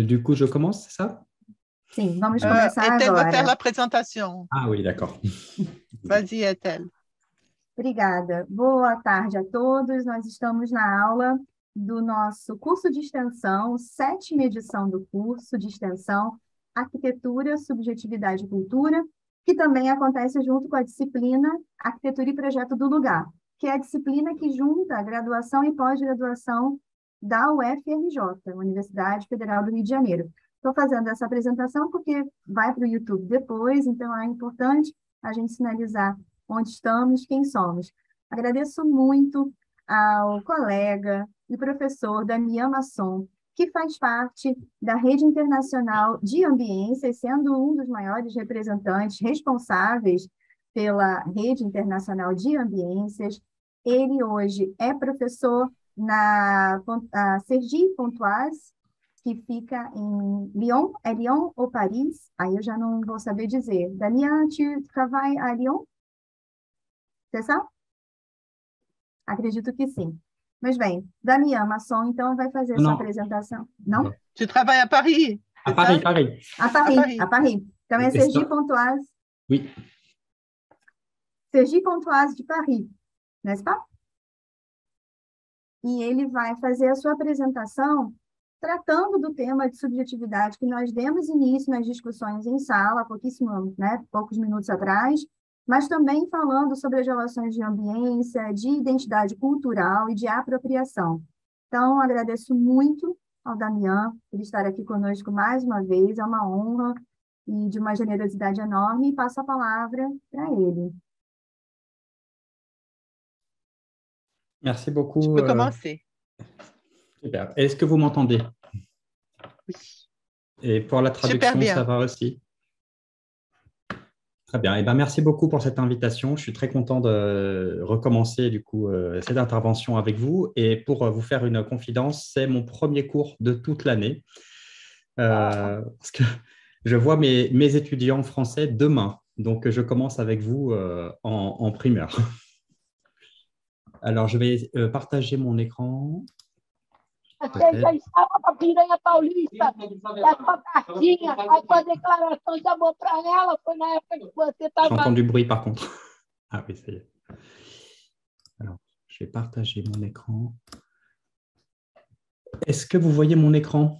Du coup, je commence, c'est ça? Sim, vamos começar Ethel vai faire agora. la apresentação. Ah oui, d'accord. Vas-y, Ethel. Obrigada. Boa tarde a todos. Nós estamos na aula do nosso curso de extensão, 7ª edição do curso de extensão Arquitetura, Subjetividade e Cultura, que também acontece junto com a disciplina Arquitetura e Projeto do Lugar, que é a disciplina que junta a graduação e pós-graduação da UFRJ, Universidade Federal do Rio de Janeiro. Estou fazendo essa apresentação porque vai para o YouTube depois, então é importante a gente sinalizar onde estamos, quem somos. Agradeço muito ao colega e professor Damian Masson, que faz parte da Rede Internacional de Ambiências, sendo um dos maiores representantes responsáveis pela Rede Internacional de Ambiências. Ele hoje é professor na Cergy Pontoise, que fica em Lyon. É Lyon ou Paris? Aí eu já não vou saber dizer. Damian, tu travailles à Lyon? C'est ça? Acredito que sim. Mas bem, Damian Masson, então, vai fazer essa apresentação. Não? Tu travailles à Paris? À Paris, Paris. À Paris, à Paris. Então, é Cergy Pontoise. Oui. Cergy Pontoise de Paris, n'est-ce pas? E ele vai fazer a sua apresentação tratando do tema de subjetividade que nós demos início nas discussões em sala, poucos minutos atrás, mas também falando sobre as relações de ambiência, de identidade cultural e de apropriação. Então, agradeço muito ao Damian por estar aqui conosco mais uma vez, é uma honra e de uma generosidade enorme, e passo a palavra para ele. Merci beaucoup. Tu peux commencer. Super. Est-ce que vous m'entendez? Oui. Et pour la traduction, ça va aussi? Très bien. Eh bien, merci beaucoup pour cette invitation. Je suis très content de recommencer du coup cette intervention avec vous. Et pour vous faire une confidence, c'est mon premier cours de toute l'année. Parce que je vois mes étudiants français demain. Donc, je commence avec vous en primeur. Alors, je vais partager mon écran. Você já estava com a piranha paulista, da sua cartinha, a sua declaração de amor para ela foi na época que você estava... J'entends du bruit par contre. Ah oui, ça y est. Alors, je vais partager mon écran. Est-ce que vous voyez mon écran?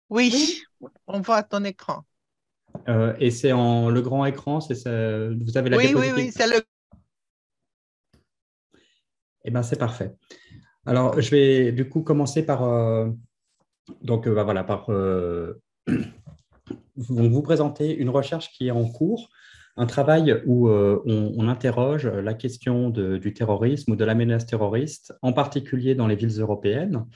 Oui, on voit ton écran. Et c'est en le grand écran, vous avez la diapositive? Oui, c'est le... Eh bien, c'est parfait. Alors, je vais du coup commencer par, vous présenter une recherche qui est en cours, un travail où on interroge la question du terrorisme ou de la menace terroriste, en particulier dans les villes européennes,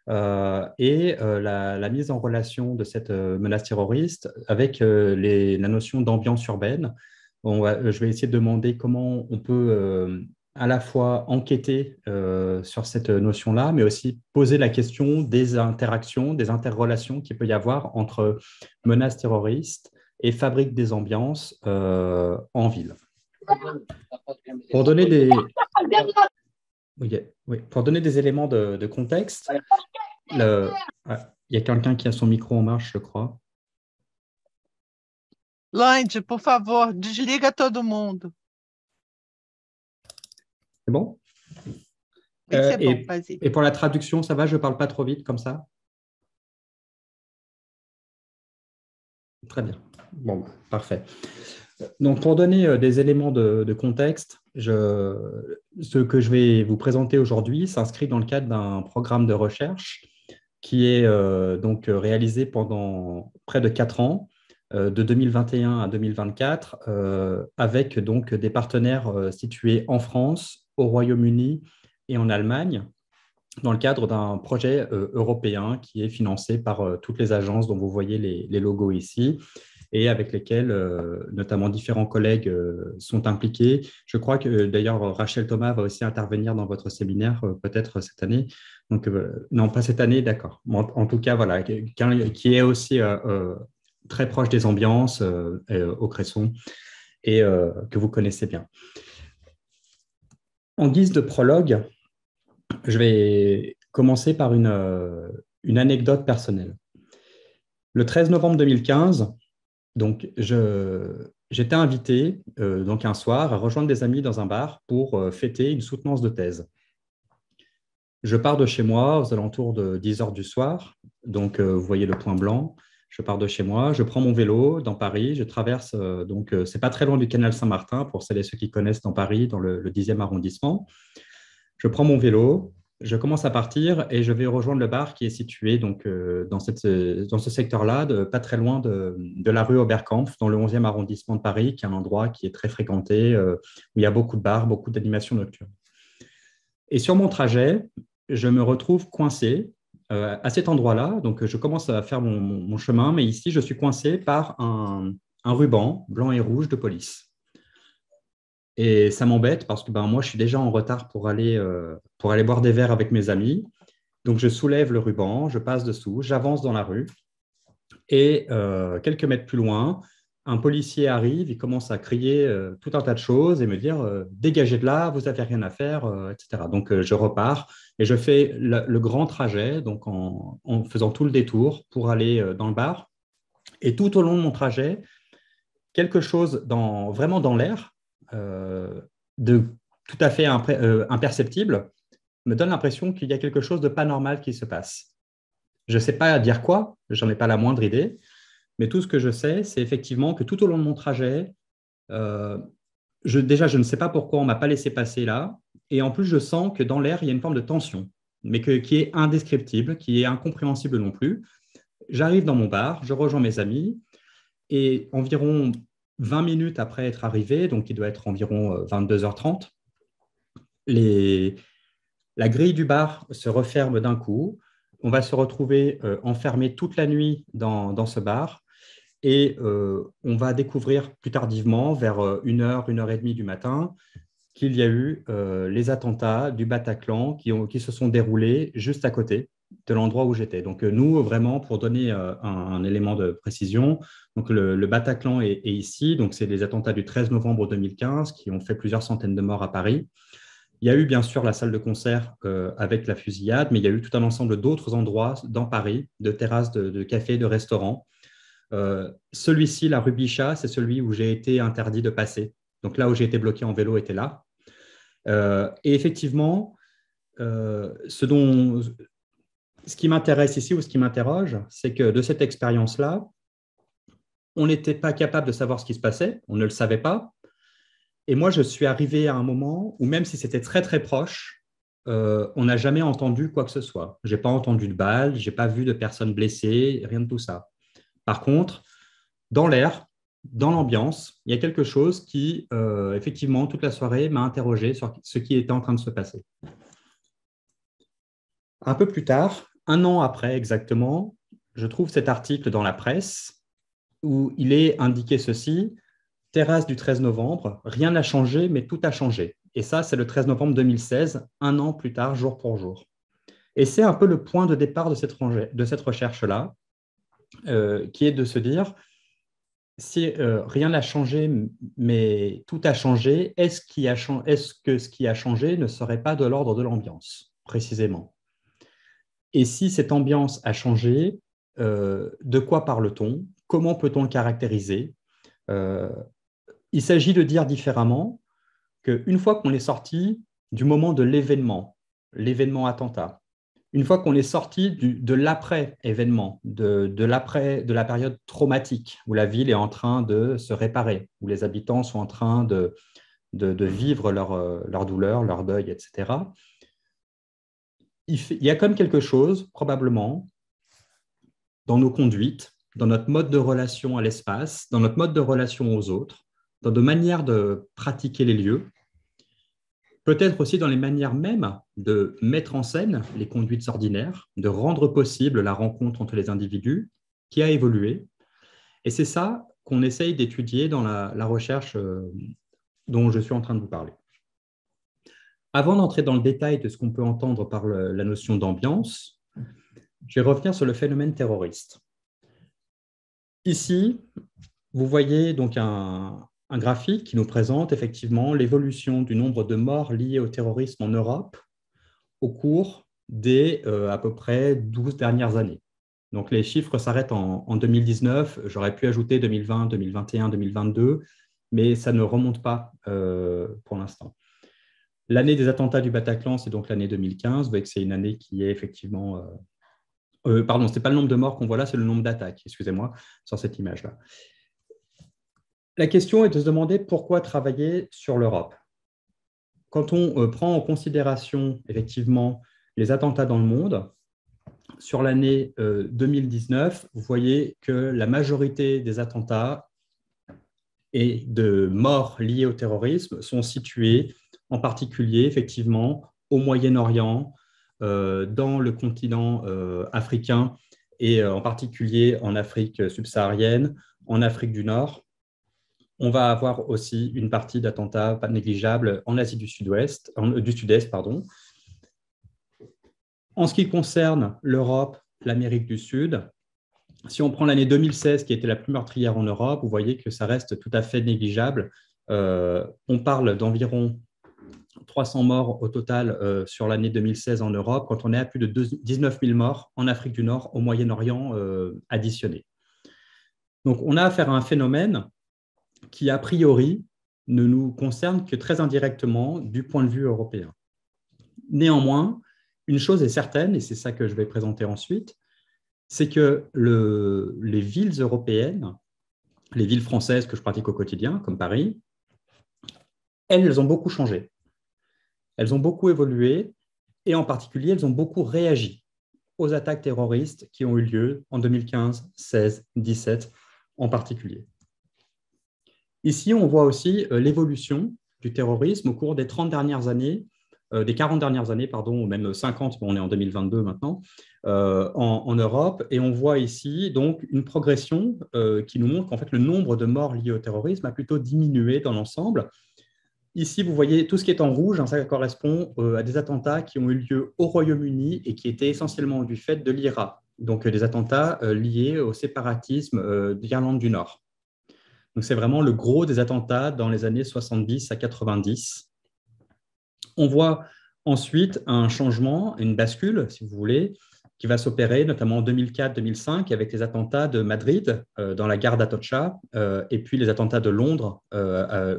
et la mise en relation de cette menace terroriste avec la notion d'ambiance urbaine. Je vais essayer de demander comment on peut à la fois enquêter sur cette notion-là, mais aussi poser la question des interactions, des interrelations qu'il peut y avoir entre menaces terroristes et fabrique des ambiances en ville. Pour donner pour donner des éléments de contexte, il y a quelqu'un qui a son micro en marche, je crois. Lange, por favor, desliga todo mundo. C'est bon? Oui, c'est bon, vas-y. Et pour la traduction, ça va? Je ne parle pas trop vite comme ça? Très bien. Bon, parfait. Donc, pour donner des éléments de contexte, ce que je vais vous présenter aujourd'hui s'inscrit dans le cadre d'un programme de recherche qui est donc réalisé pendant près de 4 ans, de 2021 à 2024, avec donc des partenaires situés en France, au Royaume-Uni et en Allemagne, dans le cadre d'un projet européen qui est financé par toutes les agences dont vous voyez les logos ici, et avec lesquels notamment différents collègues sont impliqués. Je crois que d'ailleurs Rachel Thomas va aussi intervenir dans votre séminaire peut-être cette année. Donc, non, pas cette année, d'accord. En tout cas, voilà, qui est aussi très proche des ambiances au Cresson. et que vous connaissez bien. En guise de prologue, je vais commencer par une anecdote personnelle. Le 13 novembre 2015, donc j'étais invité donc un soir à rejoindre des amis dans un bar pour fêter une soutenance de thèse. Je pars de chez moi aux alentours de 10 heures du soir, donc vous voyez le point blanc. Je pars de chez moi, je prends mon vélo dans Paris, je traverse, c'est pas très loin du canal Saint-Martin, pour celles et ceux qui connaissent dans Paris, dans le 10e arrondissement. Je prends mon vélo, je commence à partir et je vais rejoindre le bar qui est situé donc, dans ce secteur-là, pas très loin de la rue Oberkampf, dans le 11e arrondissement de Paris, qui est un endroit qui est très fréquenté, où il y a beaucoup de bars, beaucoup d'animations nocturnes. Et sur mon trajet, je me retrouve coincé à cet endroit-là. Donc, je commence à faire mon chemin, mais ici, je suis coincé par un ruban blanc et rouge de police. Et ça m'embête parce que moi, je suis déjà en retard pour aller boire des verres avec mes amis. Donc, je soulève le ruban, je passe dessous, j'avance dans la rue. Et quelques mètres plus loin, un policier arrive, il commence à crier tout un tas de choses et me dire dégagez de là, vous n'avez rien à faire, etc. Donc, je repars et je fais le grand trajet donc en faisant tout le détour pour aller dans le bar. Et tout au long de mon trajet, quelque chose vraiment dans l'air, de tout à fait imperceptible, me donne l'impression qu'il y a quelque chose de pas normal qui se passe. Je ne sais pas dire quoi, j'en ai pas la moindre idée, mais tout ce que je sais, c'est effectivement que tout au long de mon trajet, je ne sais pas pourquoi on ne m'a pas laissé passer là, et en plus, je sens que dans l'air, il y a une forme de tension, mais qui est indescriptible, qui est incompréhensible non plus. J'arrive dans mon bar, je rejoins mes amis, et environ 20 minutes après être arrivé, donc il doit être environ 22h30, la grille du bar se referme d'un coup. On va se retrouver enfermé toute la nuit dans ce bar et on va découvrir plus tardivement, vers 1h, 1h30 du matin, qu'il y a eu les attentats du Bataclan qui se sont déroulés juste à côté de l'endroit où j'étais. Donc nous, vraiment, pour donner un élément de précision, donc le Bataclan est ici, donc c'est les attentats du 13 novembre 2015 qui ont fait plusieurs centaines de morts à Paris. Il y a eu bien sûr la salle de concert avec la fusillade, mais il y a eu tout un ensemble d'autres endroits dans Paris, de terrasses, de cafés, de restaurants. Celui-ci, la rue Bichat, c'est celui où j'ai été interdit de passer. Donc là où j'ai été bloqué en vélo était là. Et effectivement, ce qui m'intéresse ici ou ce qui m'interroge, c'est que de cette expérience-là, on n'était pas capable de savoir ce qui se passait, on ne le savait pas. Et moi, je suis arrivé à un moment où même si c'était très, très proche, on n'a jamais entendu quoi que ce soit. Je n'ai pas entendu de balles, je n'ai pas vu de personnes blessées, rien de tout ça. Par contre, dans l'air, dans l'ambiance, il y a quelque chose qui, effectivement, toute la soirée, m'a interrogé sur ce qui était en train de se passer. Un peu plus tard, 1 an après exactement, je trouve cet article dans la presse où il est indiqué ceci: terrasse du 13 novembre, rien n'a changé, mais tout a changé. Et ça, c'est le 13 novembre 2016, 1 an plus tard, jour pour jour. Et c'est un peu le point de départ de cette recherche-là, qui est de se dire, si rien n'a changé, mais tout a changé, est-ce que ce qui a changé ne serait pas de l'ordre de l'ambiance, précisément? Et si cette ambiance a changé, de quoi parle-t-on? Comment peut-on le caractériser? Il s'agit de dire différemment qu'une fois qu'on est sorti du moment de l'événement attentat, une fois qu'on est sorti de l'après-événement, de la période traumatique, où la ville est en train de se réparer, où les habitants sont en train de vivre leur douleur, leur deuil, etc., il y a comme quelque chose, probablement, dans nos conduites, dans notre mode de relation à l'espace, dans notre mode de relation aux autres, dans nos manières de pratiquer les lieux, peut-être aussi dans les manières mêmes de mettre en scène les conduites ordinaires, de rendre possible la rencontre entre les individus, qui a évolué. Et c'est ça qu'on essaye d'étudier dans la recherche dont je suis en train de vous parler. Avant d'entrer dans le détail de ce qu'on peut entendre par la notion d'ambiance, je vais revenir sur le phénomène terroriste. Ici, vous voyez donc un un graphique qui nous présente effectivement l'évolution du nombre de morts liés au terrorisme en Europe au cours des à peu près 12 dernières années. Donc, les chiffres s'arrêtent en 2019. J'aurais pu ajouter 2020, 2021, 2022, mais ça ne remonte pas pour l'instant. L'année des attentats du Bataclan, c'est donc l'année 2015. Vous voyez que c'est une année qui est effectivement… pardon, ce n'est pas le nombre de morts qu'on voit là, c'est le nombre d'attaques, excusez-moi, sur cette image-là. La question est de se demander pourquoi travailler sur l'Europe. Quand on prend en considération effectivement les attentats dans le monde, sur l'année 2019, vous voyez que la majorité des attentats et de morts liées au terrorisme sont situés en particulier effectivement au Moyen-Orient, dans le continent africain et en particulier en Afrique subsaharienne, en Afrique du Nord. On va avoir aussi une partie d'attentats pas négligeables en Asie du Sud-Est. En ce qui concerne l'Europe, l'Amérique du Sud, si on prend l'année 2016, qui était la plus meurtrière en Europe, vous voyez que ça reste tout à fait négligeable. On parle d'environ 300 morts au total sur l'année 2016 en Europe, quand on est à plus de 19 000 morts en Afrique du Nord, au Moyen-Orient additionnés. Donc, on a affaire à un phénomène qui, a priori, ne nous concerne que très indirectement du point de vue européen. Néanmoins, une chose est certaine, et c'est ça que je vais présenter ensuite, c'est que les villes européennes, les villes françaises que je pratique au quotidien, comme Paris, elles ont beaucoup changé. Elles ont beaucoup évolué et en particulier, elles ont beaucoup réagi aux attaques terroristes qui ont eu lieu en 2015, 16, 17 en particulier. Ici, on voit aussi l'évolution du terrorisme au cours des 30 dernières années, des 40 dernières années, pardon, ou même 50, on est en 2022 maintenant, en Europe. Et on voit ici donc une progression qui nous montre qu'en fait, le nombre de morts liés au terrorisme a plutôt diminué dans l'ensemble. Ici, vous voyez tout ce qui est en rouge, ça correspond à des attentats qui ont eu lieu au Royaume-Uni et qui étaient essentiellement du fait de l'IRA, donc des attentats liés au séparatisme d'Irlande du Nord. Donc, c'est vraiment le gros des attentats dans les années 70 à 90. On voit ensuite un changement, une bascule, si vous voulez, qui va s'opérer notamment en 2004-2005 avec les attentats de Madrid dans la gare d'Atocha et puis les attentats de Londres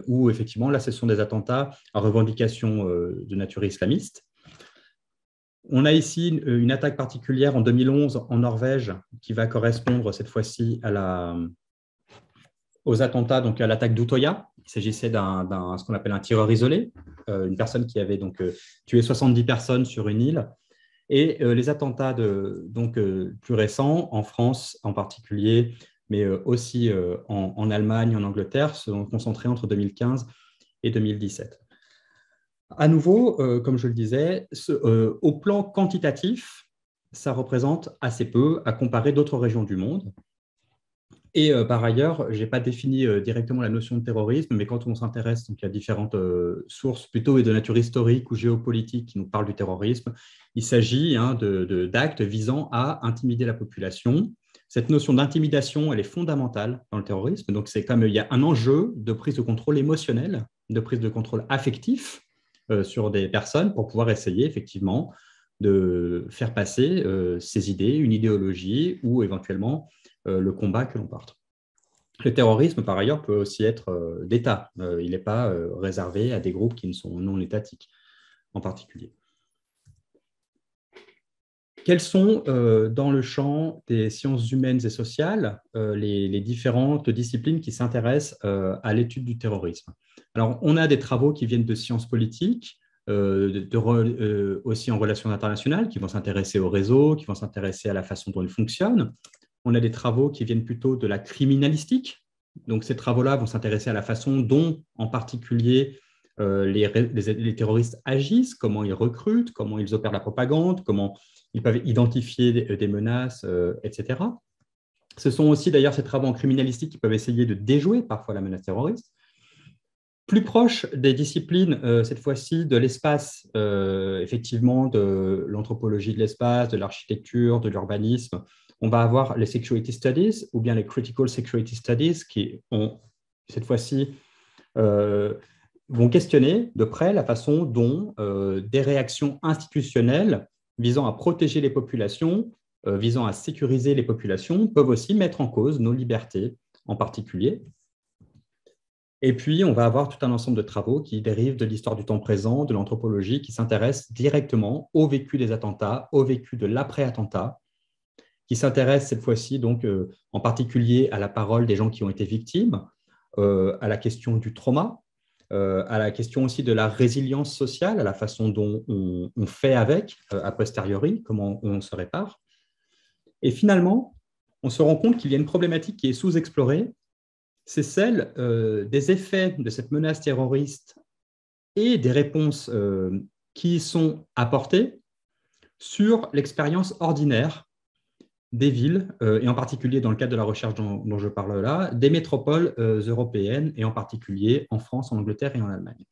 où effectivement là ce sont des attentats à revendication de nature islamiste. On a ici une attaque particulière en 2011 en Norvège qui va correspondre cette fois-ci aux attentats, donc à l'attaque d'Utøya. Il s'agissait d'un ce qu'on appelle un tireur isolé, une personne qui avait donc tué 70 personnes sur une île. Et les attentats plus récents, en France en particulier, mais aussi en Allemagne, en Angleterre, se sont concentrés entre 2015 et 2017. À nouveau, comme je le disais, au plan quantitatif, ça représente assez peu à comparer d'autres régions du monde. Et par ailleurs, je n'ai pas défini directement la notion de terrorisme, mais quand on s'intéresse à différentes sources plutôt de nature historique ou géopolitique qui nous parlent du terrorisme, il s'agit d'actes visant à intimider la population. Cette notion d'intimidation, elle est fondamentale dans le terrorisme. Donc, c'est comme il y a un enjeu de prise de contrôle émotionnel, de prise de contrôle affectif sur des personnes pour pouvoir essayer effectivement de faire passer ces idées, une idéologie ou éventuellement le combat que l'on porte. Le terrorisme, par ailleurs, peut aussi être d'État. Il n'est pas réservé à des groupes qui ne sont non étatiques en particulier. Quels sont, dans le champ des sciences humaines et sociales, les différentes disciplines qui s'intéressent à l'étude du terrorisme? Alors, on a des travaux qui viennent de sciences politiques, aussi en relations internationales, qui vont s'intéresser au réseau, qui vont s'intéresser à la façon dont il fonctionne. On a des travaux qui viennent plutôt de la criminalistique. Donc, ces travaux-là vont s'intéresser à la façon dont, en particulier, les terroristes agissent, comment ils recrutent, comment ils opèrent la propagande, comment ils peuvent identifier des menaces, etc. Ce sont aussi d'ailleurs ces travaux en criminalistique qui peuvent essayer de déjouer parfois la menace terroriste. Plus proche des disciplines, cette fois-ci, de l'espace, effectivement, de l'anthropologie de l'espace, de l'architecture, de l'urbanisme, on va avoir les security studies ou bien les critical security studies qui ont cette fois-ci vont questionner de près la façon dont des réactions institutionnelles visant à protéger les populations, visant à sécuriser les populations, peuvent aussi mettre en cause nos libertés en particulier. Et puis, on va avoir tout un ensemble de travaux qui dérivent de l'histoire du temps présent, de l'anthropologie, qui s'intéressent directement au vécu des attentats, au vécu de l'après-attentat, qui s'intéressent cette fois-ci donc en particulier à la parole des gens qui ont été victimes, à la question du trauma, à la question aussi de la résilience sociale, à la façon dont on fait avec, a posteriori, comment on se répare. Et finalement, on se rend compte qu'il y a une problématique qui est sous-explorée, c'est celle des effets de cette menace terroriste et des réponses qui y sont apportées sur l'expérience ordinaire des villes, et en particulier dans le cadre de la recherche dont je parle là, des métropoles européennes, et en particulier en France, en Angleterre et en Allemagne.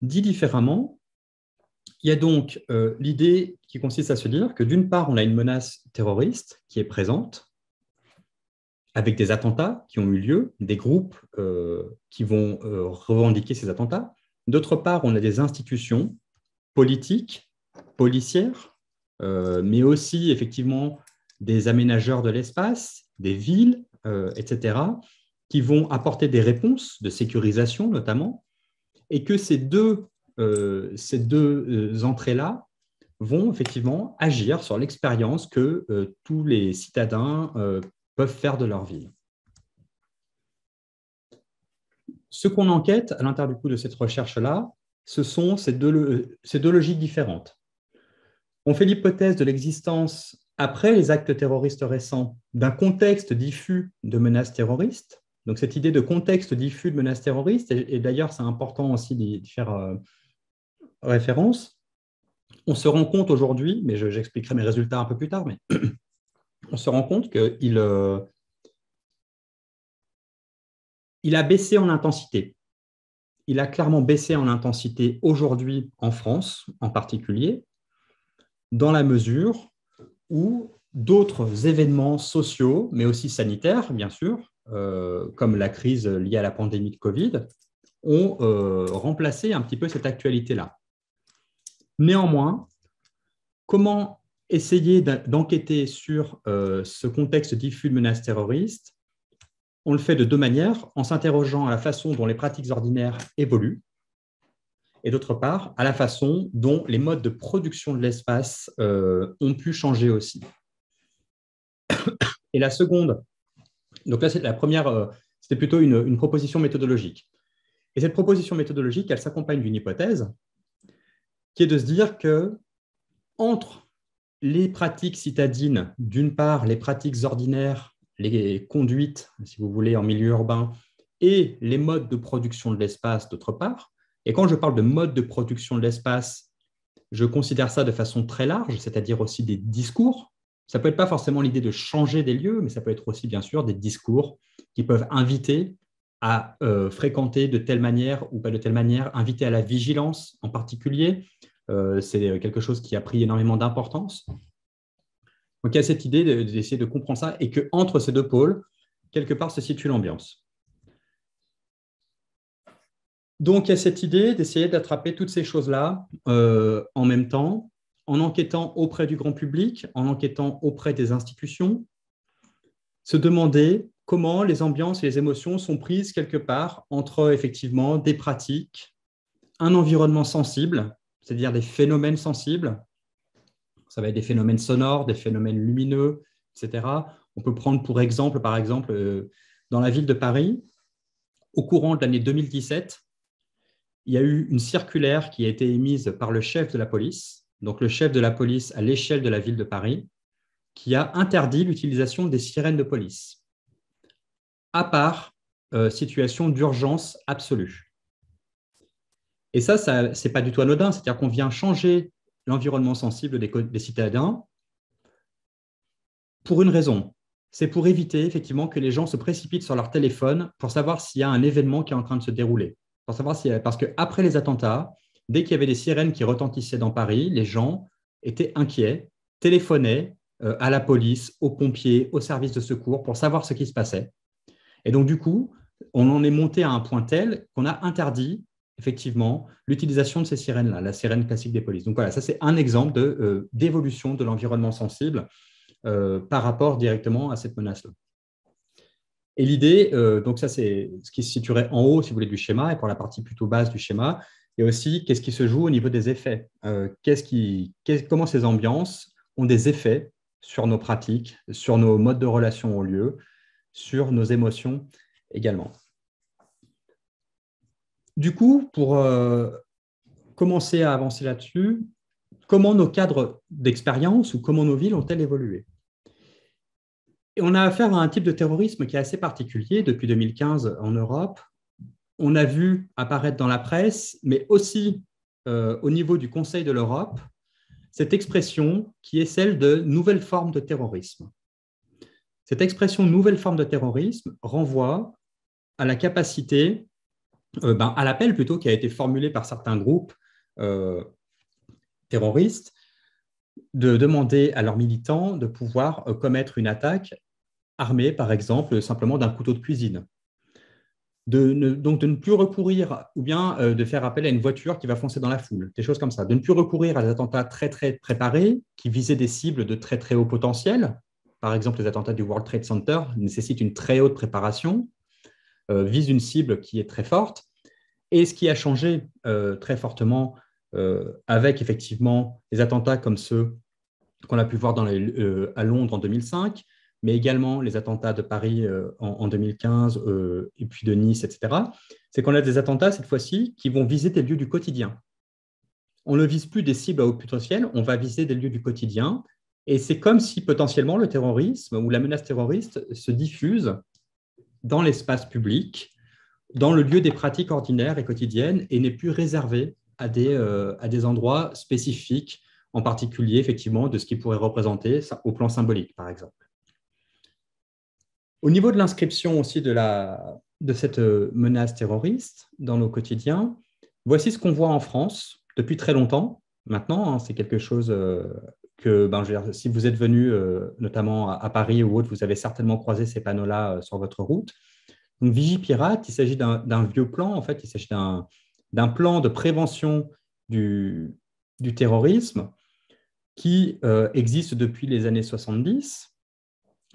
Dit différemment, il y a donc l'idée qui consiste à se dire que d'une part, on a une menace terroriste qui est présente, avec des attentats qui ont eu lieu, des groupes qui vont revendiquer ces attentats. D'autre part, on a des institutions politiques, policières, mais aussi effectivement des aménageurs de l'espace, des villes, etc., qui vont apporter des réponses de sécurisation notamment, et que ces deux entrées-là vont effectivement agir sur l'expérience que tous les citadins peuvent faire de leur ville. Ce qu'on enquête à l'intérieur du coup de cette recherche-là, ce sont ces deux logiques différentes. On fait l'hypothèse de l'existence, après les actes terroristes récents, d'un contexte diffus de menaces terroristes. Donc cette idée de contexte diffus de menaces terroristes, et d'ailleurs c'est important aussi d'y faire référence, on se rend compte aujourd'hui, mais j'expliquerai mes résultats un peu plus tard, mais on se rend compte qu'il a baissé en intensité. Il a clairement baissé en intensité aujourd'hui en France, en particulier, dans la mesure où d'autres événements sociaux, mais aussi sanitaires, bien sûr, comme la crise liée à la pandémie de Covid, ont remplacé un petit peu cette actualité-là. Néanmoins, comment essayer d'enquêter sur ce contexte diffus de menaces terroristes? On le fait de deux manières, en s'interrogeant à la façon dont les pratiques ordinaires évoluent, et d'autre part, à la façon dont les modes de production de l'espace ont pu changer aussi. Et la seconde, donc là, la première, c'était plutôt une proposition méthodologique. Et cette proposition méthodologique, elle s'accompagne d'une hypothèse qui est de se dire que entre les pratiques citadines, d'une part, les pratiques ordinaires, les conduites, si vous voulez, en milieu urbain, et les modes de production de l'espace, d'autre part. Et quand je parle de mode de production de l'espace, je considère ça de façon très large, c'est-à-dire aussi des discours. Ça peut être pas forcément l'idée de changer des lieux, mais ça peut être aussi, bien sûr, des discours qui peuvent inviter à fréquenter de telle manière ou pas de telle manière, inviter à la vigilance en particulier. C'est quelque chose qui a pris énormément d'importance. Donc, il y a cette idée d'essayer de comprendre ça et qu'entre ces deux pôles, quelque part, se situe l'ambiance. Donc, il y a cette idée d'essayer d'attraper toutes ces choses-là en même temps, en enquêtant auprès du grand public, en enquêtant auprès des institutions, se demander comment les ambiances et les émotions sont prises quelque part entre, effectivement, des pratiques, un environnement sensible, c'est-à-dire des phénomènes sensibles. Ça va être des phénomènes sonores, des phénomènes lumineux, etc. On peut prendre pour exemple, par exemple, dans la ville de Paris, au courant de l'année 2017, il y a eu une circulaire qui a été émise par le chef de la police, donc le chef de la police à l'échelle de la ville de Paris, qui a interdit l'utilisation des sirènes de police, à part situation d'urgence absolue. Et ça ce n'est pas du tout anodin, c'est-à-dire qu'on vient changer l'environnement sensible des citadins pour une raison. C'est pour éviter effectivement que les gens se précipitent sur leur téléphone pour savoir s'il y a un événement qui est en train de se dérouler. Pour savoir parce qu'après les attentats, dès qu'il y avait des sirènes qui retentissaient dans Paris, les gens étaient inquiets, téléphonaient à la police, aux pompiers, aux services de secours pour savoir ce qui se passait. Et donc, du coup, on en est monté à un point tel qu'on a interdit effectivement l'utilisation de ces sirènes-là, la sirène classique des polices. Donc voilà, ça c'est un exemple d'évolution de l'environnement sensible par rapport directement à cette menace-là. Et l'idée, donc ça c'est ce qui se situerait en haut, si vous voulez, du schéma, et pour la partie plutôt basse du schéma, et aussi qu'est-ce qui se joue au niveau des effets. Comment ces ambiances ont des effets sur nos pratiques, sur nos modes de relation au lieu, sur nos émotions également. Du coup, pour commencer à avancer là-dessus, comment nos cadres d'expérience ou comment nos villes ont-elles évolué? Et on a affaire à un type de terrorisme qui est assez particulier depuis 2015 en Europe. On a vu apparaître dans la presse, mais aussi au niveau du Conseil de l'Europe, cette expression qui est celle de nouvelle forme de terrorisme. Cette expression nouvelle forme de terrorisme renvoie à la capacité, à l'appel plutôt qui a été formulé par certains groupes terroristes, de demander à leurs militants de pouvoir commettre une attaque armée, par exemple, simplement d'un couteau de cuisine. Donc de ne plus recourir, ou bien de faire appel à une voiture qui va foncer dans la foule, des choses comme ça. De ne plus recourir à des attentats très, très préparés, qui visaient des cibles de très, très haut potentiel. Par exemple, les attentats du World Trade Center nécessitent une très haute préparation, visent une cible qui est très forte. Et ce qui a changé très fortement avec effectivement les attentats comme ceux qu'on a pu voir à Londres en 2005, mais également les attentats de Paris en 2015 et puis de Nice, etc., c'est qu'on a des attentats cette fois-ci qui vont viser des lieux du quotidien. On ne vise plus des cibles à haut potentiel, on va viser des lieux du quotidien, et c'est comme si potentiellement le terrorisme ou la menace terroriste se diffuse dans l'espace public, dans le lieu des pratiques ordinaires et quotidiennes, et n'est plus réservé à des endroits spécifiques, en particulier effectivement de ce qui pourrait représenter au plan symbolique, par exemple. Au niveau de l'inscription aussi de cette menace terroriste dans nos quotidiens, voici ce qu'on voit en France depuis très longtemps. Maintenant, c'est quelque chose que, si vous êtes venu notamment à Paris ou autre, vous avez certainement croisé ces panneaux-là sur votre route. Donc, Vigipirate, il s'agit d'un vieux plan, en fait, il s'agit d'un plan de prévention du terrorisme qui existe depuis les années 70,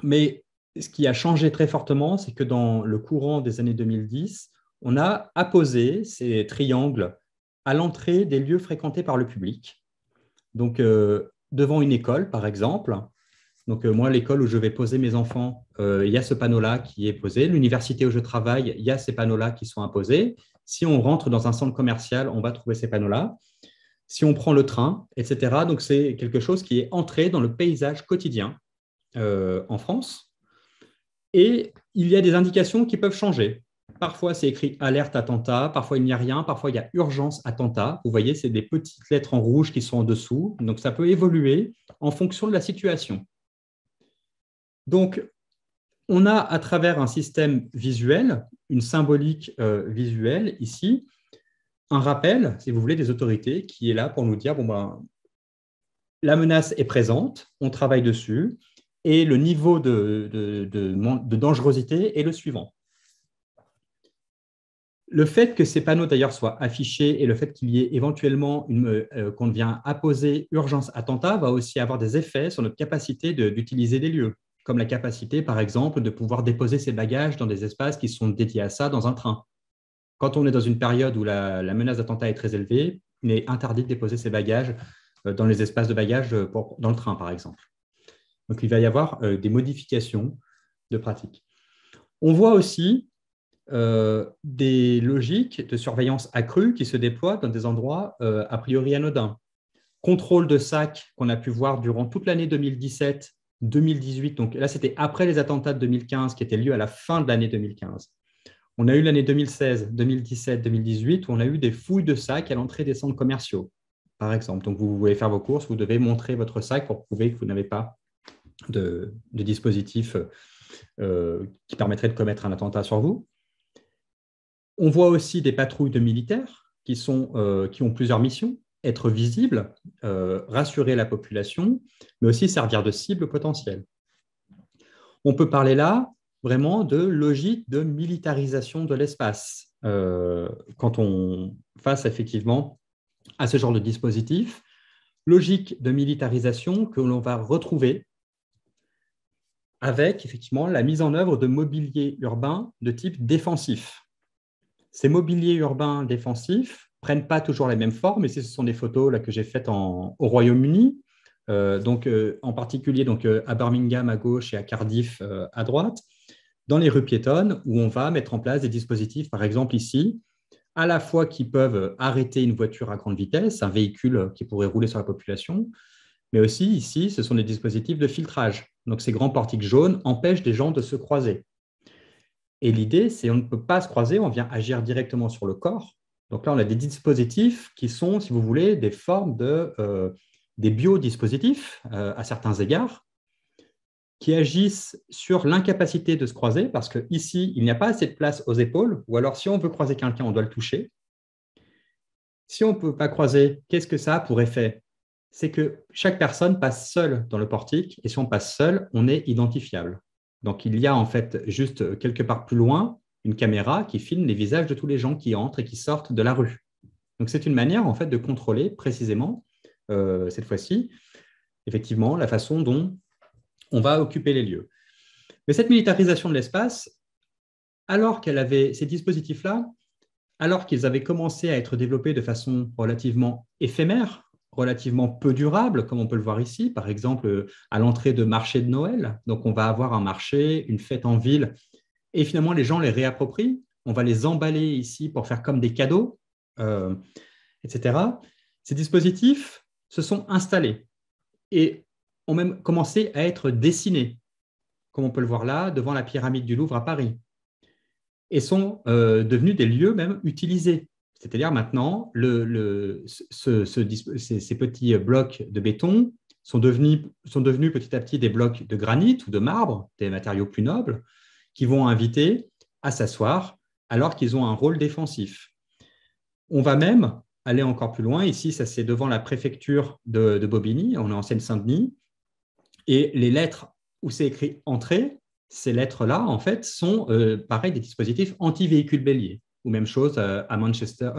mais ce qui a changé très fortement, c'est que dans le courant des années 2010, on a apposé ces triangles à l'entrée des lieux fréquentés par le public. Donc, devant une école, par exemple. Donc, moi, l'école où je vais poser mes enfants, il y a ce panneau-là qui est posé. L'université où je travaille, il y a ces panneaux-là qui sont imposés. Si on rentre dans un centre commercial, on va trouver ces panneaux-là. Si on prend le train, etc. Donc, c'est quelque chose qui est entré dans le paysage quotidien en France. Et il y a des indications qui peuvent changer. Parfois, c'est écrit « alerte attentat », parfois il n'y a rien, parfois il y a « urgence attentat ». Vous voyez, c'est des petites lettres en rouge qui sont en dessous. Donc, ça peut évoluer en fonction de la situation. Donc, on a à travers un système visuel, une symbolique visuelle ici, un rappel, si vous voulez, des autorités qui est là pour nous dire la menace est présente, on travaille dessus, et le niveau de dangerosité est le suivant. Le fait que ces panneaux d'ailleurs soient affichés et le fait qu'il y ait éventuellement qu'on vient apposer urgence attentat va aussi avoir des effets sur notre capacité d'utiliser des lieux, comme la capacité par exemple de pouvoir déposer ses bagages dans des espaces qui sont dédiés à ça dans un train. Quand on est dans une période où la menace d'attentat est très élevée, il est interdit de déposer ses bagages dans les espaces de bagages dans le train par exemple. Donc, il va y avoir des modifications de pratique. On voit aussi des logiques de surveillance accrue qui se déploient dans des endroits a priori anodins. Contrôle de sacs qu'on a pu voir durant toute l'année 2017-2018. Donc là, c'était après les attentats de 2015 qui étaient lieu à la fin de l'année 2015. On a eu l'année 2016, 2017, 2018 où on a eu des fouilles de sacs à l'entrée des centres commerciaux, par exemple. Donc, vous voulez faire vos courses, vous devez montrer votre sac pour prouver que vous n'avez pas de dispositifs qui permettraient de commettre un attentat sur vous. On voit aussi des patrouilles de militaires qui ont plusieurs missions, être visibles, rassurer la population, mais aussi servir de cible potentielle. On peut parler là vraiment de logique de militarisation de l'espace. Quand on face effectivement à ce genre de dispositif, logique de militarisation que l'on va retrouver avec effectivement la mise en œuvre de mobilier urbain de type défensif. Ces mobiliers urbains défensifs ne prennent pas toujours les mêmes formes, et ce sont des photos là, que j'ai faites au Royaume-Uni, en particulier à Birmingham à gauche et à Cardiff à droite, dans les rues piétonnes, où on va mettre en place des dispositifs, par exemple ici, à la fois qui peuvent arrêter une voiture à grande vitesse, un véhicule qui pourrait rouler sur la population, mais aussi ici, ce sont des dispositifs de filtrage. Donc ces grands portiques jaunes empêchent des gens de se croiser. Et l'idée, c'est qu'on ne peut pas se croiser, on vient agir directement sur le corps. Donc là, on a des dispositifs qui sont, si vous voulez, des formes des biodispositifs à certains égards, qui agissent sur l'incapacité de se croiser, parce qu'ici, il n'y a pas assez de place aux épaules, ou alors si on veut croiser quelqu'un, on doit le toucher. Si on ne peut pas croiser, qu'est-ce que ça a pour effet? C'est que chaque personne passe seule dans le portique, et si on passe seul, on est identifiable. Donc, il y a en fait juste quelque part plus loin une caméra qui filme les visages de tous les gens qui entrent et qui sortent de la rue. Donc, c'est une manière en fait de contrôler précisément, cette fois-ci, effectivement, la façon dont on va occuper les lieux. Mais cette militarisation de l'espace, alors qu'elle avait ces dispositifs-là, alors qu'ils avaient commencé à être développés de façon relativement éphémère, relativement peu durable, comme on peut le voir ici, par exemple à l'entrée de marchés de Noël. Donc, on va avoir un marché, une fête en ville, et finalement, les gens les réapproprient. On va les emballer ici pour faire comme des cadeaux, etc. Ces dispositifs se sont installés et ont même commencé à être dessinés, comme on peut le voir là, devant la pyramide du Louvre à Paris, et sont devenus des lieux même utilisés. C'est-à-dire maintenant, ces petits blocs de béton sont devenus petit à petit des blocs de granit ou de marbre, des matériaux plus nobles, qui vont inviter à s'asseoir alors qu'ils ont un rôle défensif. On va même aller encore plus loin. Ici, ça c'est devant la préfecture de Bobigny, on est en Seine-Saint-Denis, et les lettres où c'est écrit « Entrée », ces lettres-là, en fait, sont pareil des dispositifs anti-véhicules béliers. Ou même chose à Manchester,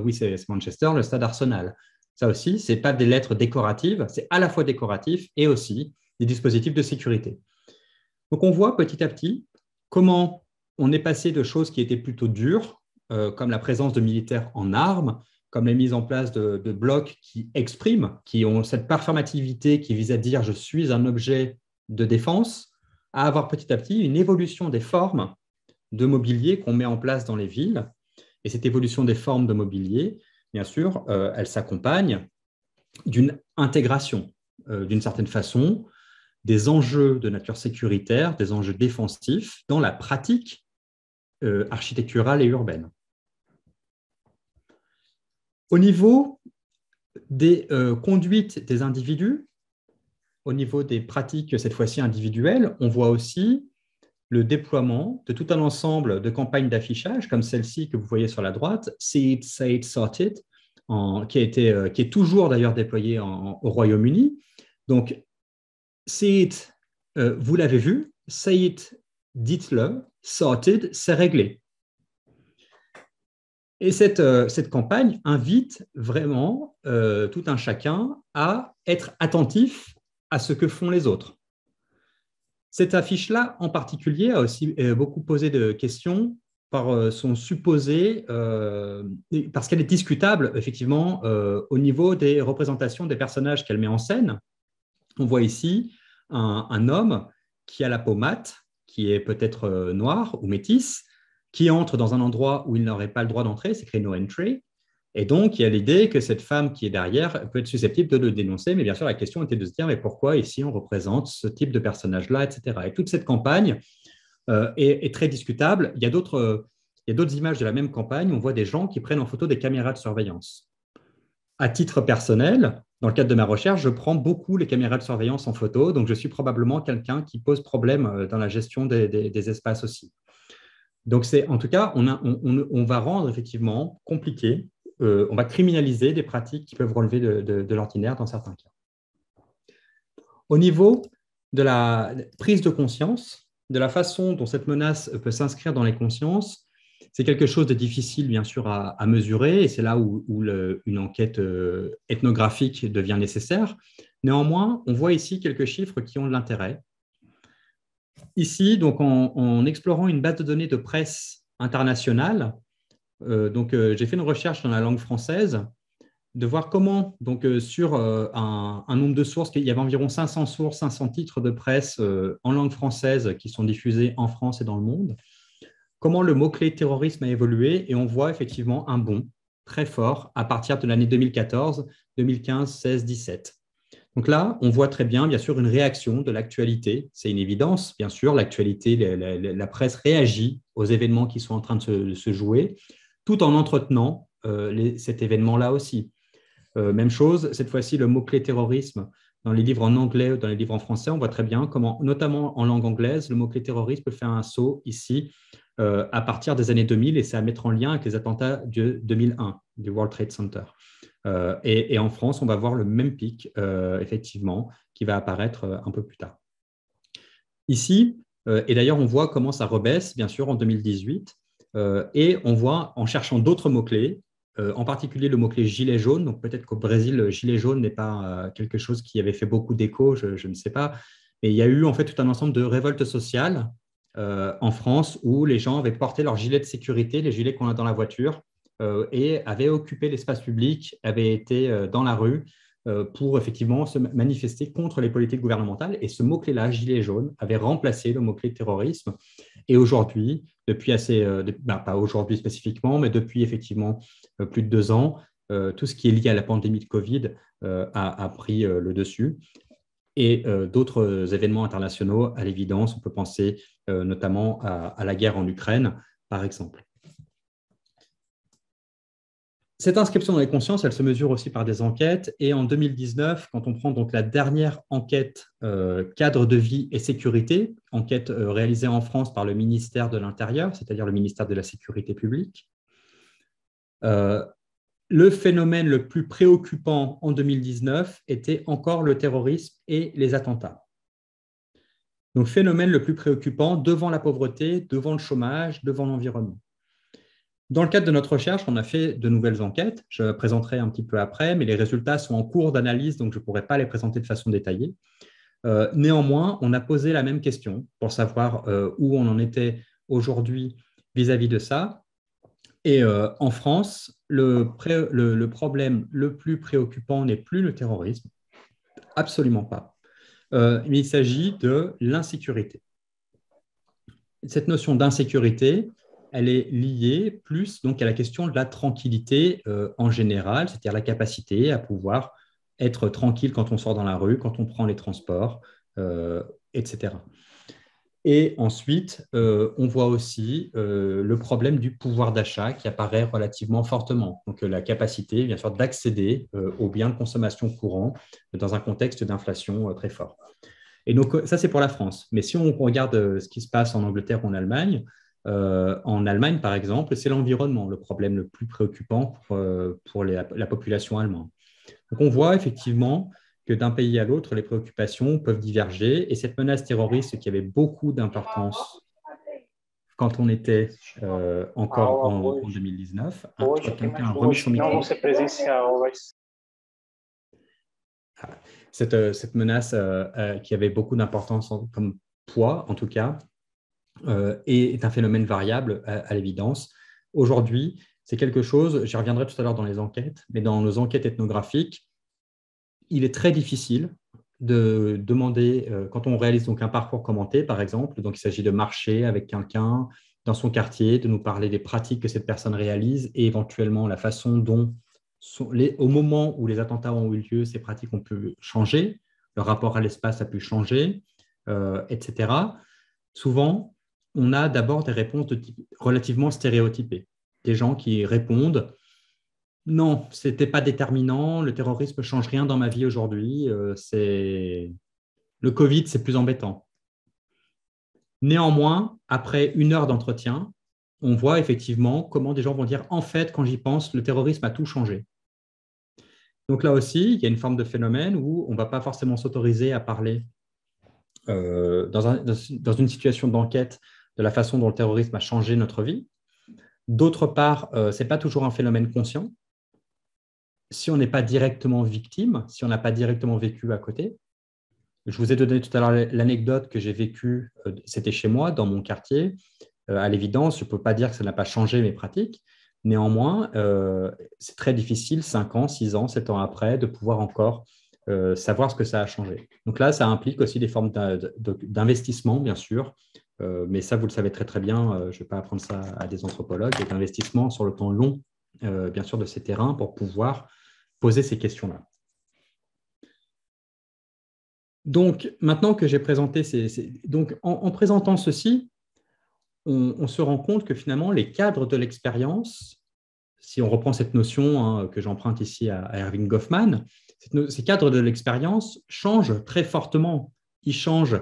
oui, c'est Manchester, le stade Arsenal. Ça aussi, ce n'est pas des lettres décoratives, c'est à la fois décoratif et aussi des dispositifs de sécurité. Donc, on voit petit à petit comment on est passé de choses qui étaient plutôt dures, comme la présence de militaires en armes, comme la mise en place de blocs qui expriment, qui ont cette performativité qui vise à dire « je suis un objet de défense », à avoir petit à petit une évolution des formes de mobilier qu'on met en place dans les villes. Et cette évolution des formes de mobilier, bien sûr, elle s'accompagne d'une intégration, d'une certaine façon, des enjeux de nature sécuritaire, des enjeux défensifs dans la pratique architecturale et urbaine. Au niveau des conduites des individus, au niveau des pratiques, cette fois-ci individuelles, on voit aussi le déploiement de tout un ensemble de campagnes d'affichage, comme celle-ci que vous voyez sur la droite, See It, Say It, Sort It, qui est toujours d'ailleurs déployée au Royaume-Uni. Donc, See It, vous l'avez vu, Say It, dites-le, Sorted, c'est réglé. Et cette campagne invite vraiment tout un chacun à être attentif à ce que font les autres. Cette affiche-là, en particulier, a aussi beaucoup posé de questions par son supposé, parce qu'elle est discutable, effectivement, au niveau des représentations des personnages qu'elle met en scène. On voit ici un homme qui a la peau mate, qui est peut-être noir ou métisse, qui entre dans un endroit où il n'aurait pas le droit d'entrer, c'est écrit « no entry ». Et donc, il y a l'idée que cette femme qui est derrière peut être susceptible de le dénoncer, mais bien sûr, la question était de se dire, mais pourquoi ici on représente ce type de personnage-là, etc. Et toute cette campagne est très discutable. Il y a d'autres images de la même campagne, on voit des gens qui prennent en photo des caméras de surveillance. À titre personnel, dans le cadre de ma recherche, je prends beaucoup les caméras de surveillance en photo, donc je suis probablement quelqu'un qui pose problème dans la gestion des espaces aussi. Donc, en tout cas, on va rendre effectivement compliqué, on va criminaliser des pratiques qui peuvent relever de l'ordinaire dans certains cas. Au niveau de la prise de conscience, de la façon dont cette menace peut s'inscrire dans les consciences, c'est quelque chose de difficile, bien sûr, à mesurer, et c'est là où une enquête ethnographique devient nécessaire. Néanmoins, on voit ici quelques chiffres qui ont de l'intérêt. Ici, donc, en explorant une base de données de presse internationale, j'ai fait une recherche dans la langue française, de voir comment, sur un nombre de sources, il y avait environ 500 sources, 500 titres de presse en langue française qui sont diffusés en France et dans le monde, comment le mot-clé terrorisme a évolué, et on voit effectivement un bond très fort à partir de l'année 2014, 2015, 16, 17. Donc là, on voit très bien sûr, une réaction de l'actualité. C'est une évidence, bien sûr, l'actualité, la presse réagit aux événements qui sont en train de se jouer, tout en entretenant cet événement-là aussi. Même chose, cette fois-ci, le mot-clé terrorisme, dans les livres en anglais ou dans les livres en français, on voit très bien comment, notamment en langue anglaise, le mot-clé terrorisme peut faire un saut ici à partir des années 2000, et c'est à mettre en lien avec les attentats de 2001 du World Trade Center. Et en France, on va voir le même pic, effectivement, qui va apparaître un peu plus tard. Ici, et d'ailleurs, on voit comment ça rebaisse, bien sûr, en 2018, et on voit, en cherchant d'autres mots-clés, en particulier le mot-clé gilet jaune, donc peut-être qu'au Brésil, le gilet jaune n'est pas quelque chose qui avait fait beaucoup d'écho, je ne sais pas, mais il y a eu en fait tout un ensemble de révoltes sociales en France où les gens avaient porté leur gilet de sécurité, les gilets qu'on a dans la voiture, et avaient occupé l'espace public, avaient été dans la rue pour effectivement se manifester contre les politiques gouvernementales. Et ce mot-clé-là, gilet jaune, avait remplacé le mot-clé terrorisme. Et aujourd'hui, depuis pas aujourd'hui spécifiquement, mais depuis effectivement plus de 2 ans, tout ce qui est lié à la pandémie de Covid a pris le dessus. Et d'autres événements internationaux, à l'évidence, on peut penser notamment à la guerre en Ukraine, par exemple. Cette inscription dans les consciences, elle se mesure aussi par des enquêtes. Et en 2019, quand on prend donc la dernière enquête cadre de vie et sécurité, enquête réalisée en France par le ministère de l'Intérieur, c'est-à-dire le ministère de la Sécurité publique, le phénomène le plus préoccupant en 2019 était encore le terrorisme et les attentats. Donc, phénomène le plus préoccupant devant la pauvreté, devant le chômage, devant l'environnement. Dans le cadre de notre recherche, on a fait de nouvelles enquêtes. Je présenterai un petit peu après, mais les résultats sont en cours d'analyse, donc je ne pourrai pas les présenter de façon détaillée. Néanmoins, on a posé la même question pour savoir où on en était aujourd'hui vis-à-vis de ça. Et en France, le problème le plus préoccupant n'est plus le terrorisme, absolument pas. Mais il s'agit de l'insécurité. Cette notion d'insécurité, elle est liée plus donc à la question de la tranquillité en général, c'est-à-dire la capacité à pouvoir être tranquille quand on sort dans la rue, quand on prend les transports, etc. Et ensuite, on voit aussi le problème du pouvoir d'achat qui apparaît relativement fortement. Donc, la capacité, bien sûr, d'accéder aux biens de consommation courants dans un contexte d'inflation très fort. Et donc, ça, c'est pour la France. Mais si on regarde ce qui se passe en Angleterre ou en Allemagne, par exemple, c'est l'environnement, le problème le plus préoccupant pour la population allemande. Donc, on voit effectivement que d'un pays à l'autre, les préoccupations peuvent diverger. Et cette menace terroriste qui avait beaucoup d'importance quand on était encore en 2019. Je crois que quelqu'un a remis son micro. Cette menace qui avait beaucoup d'importance comme poids, en tout cas, est un phénomène variable à l'évidence. Aujourd'hui, c'est quelque chose, j'y reviendrai tout à l'heure dans les enquêtes, mais dans nos enquêtes ethnographiques, il est très difficile de demander, quand on réalise donc un parcours commenté, par exemple, donc il s'agit de marcher avec quelqu'un dans son quartier, de nous parler des pratiques que cette personne réalise et éventuellement la façon dont, au moment où les attentats ont eu lieu, ces pratiques ont pu changer, le rapport à l'espace a pu changer, etc. Souvent, on a d'abord des réponses de type relativement stéréotypées. Des gens qui répondent « Non, ce n'était pas déterminant, le terrorisme ne change rien dans ma vie aujourd'hui, le Covid, c'est plus embêtant. » Néanmoins, après 1 heure d'entretien, on voit effectivement comment des gens vont dire « En fait, quand j'y pense, le terrorisme a tout changé. » Donc là aussi, il y a une forme de phénomène où on ne va pas forcément s'autoriser à parler dans une situation d'enquête de la façon dont le terrorisme a changé notre vie. D'autre part, ce n'est pas toujours un phénomène conscient. Si on n'est pas directement victime, si on n'a pas directement vécu à côté. Je vous ai donné tout à l'heure l'anecdote que j'ai vécue, c'était chez moi, dans mon quartier. À l'évidence, je ne peux pas dire que ça n'a pas changé mes pratiques. Néanmoins, c'est très difficile, 5 ans, 6 ans, 7 ans après, de pouvoir encore savoir ce que ça a changé. Donc là, ça implique aussi des formes d'investissement, bien sûr, mais ça, vous le savez très, très bien, je ne vais pas apprendre ça à des anthropologues, et d'investissement sur le temps long, bien sûr, de ces terrains pour pouvoir poser ces questions-là. Donc, maintenant que j'ai présenté donc, en présentant ceci, on se rend compte que finalement, les cadres de l'expérience, si on reprend cette notion que j'emprunte ici à Erving Goffman, ces cadres de l'expérience changent très fortement. Ils changent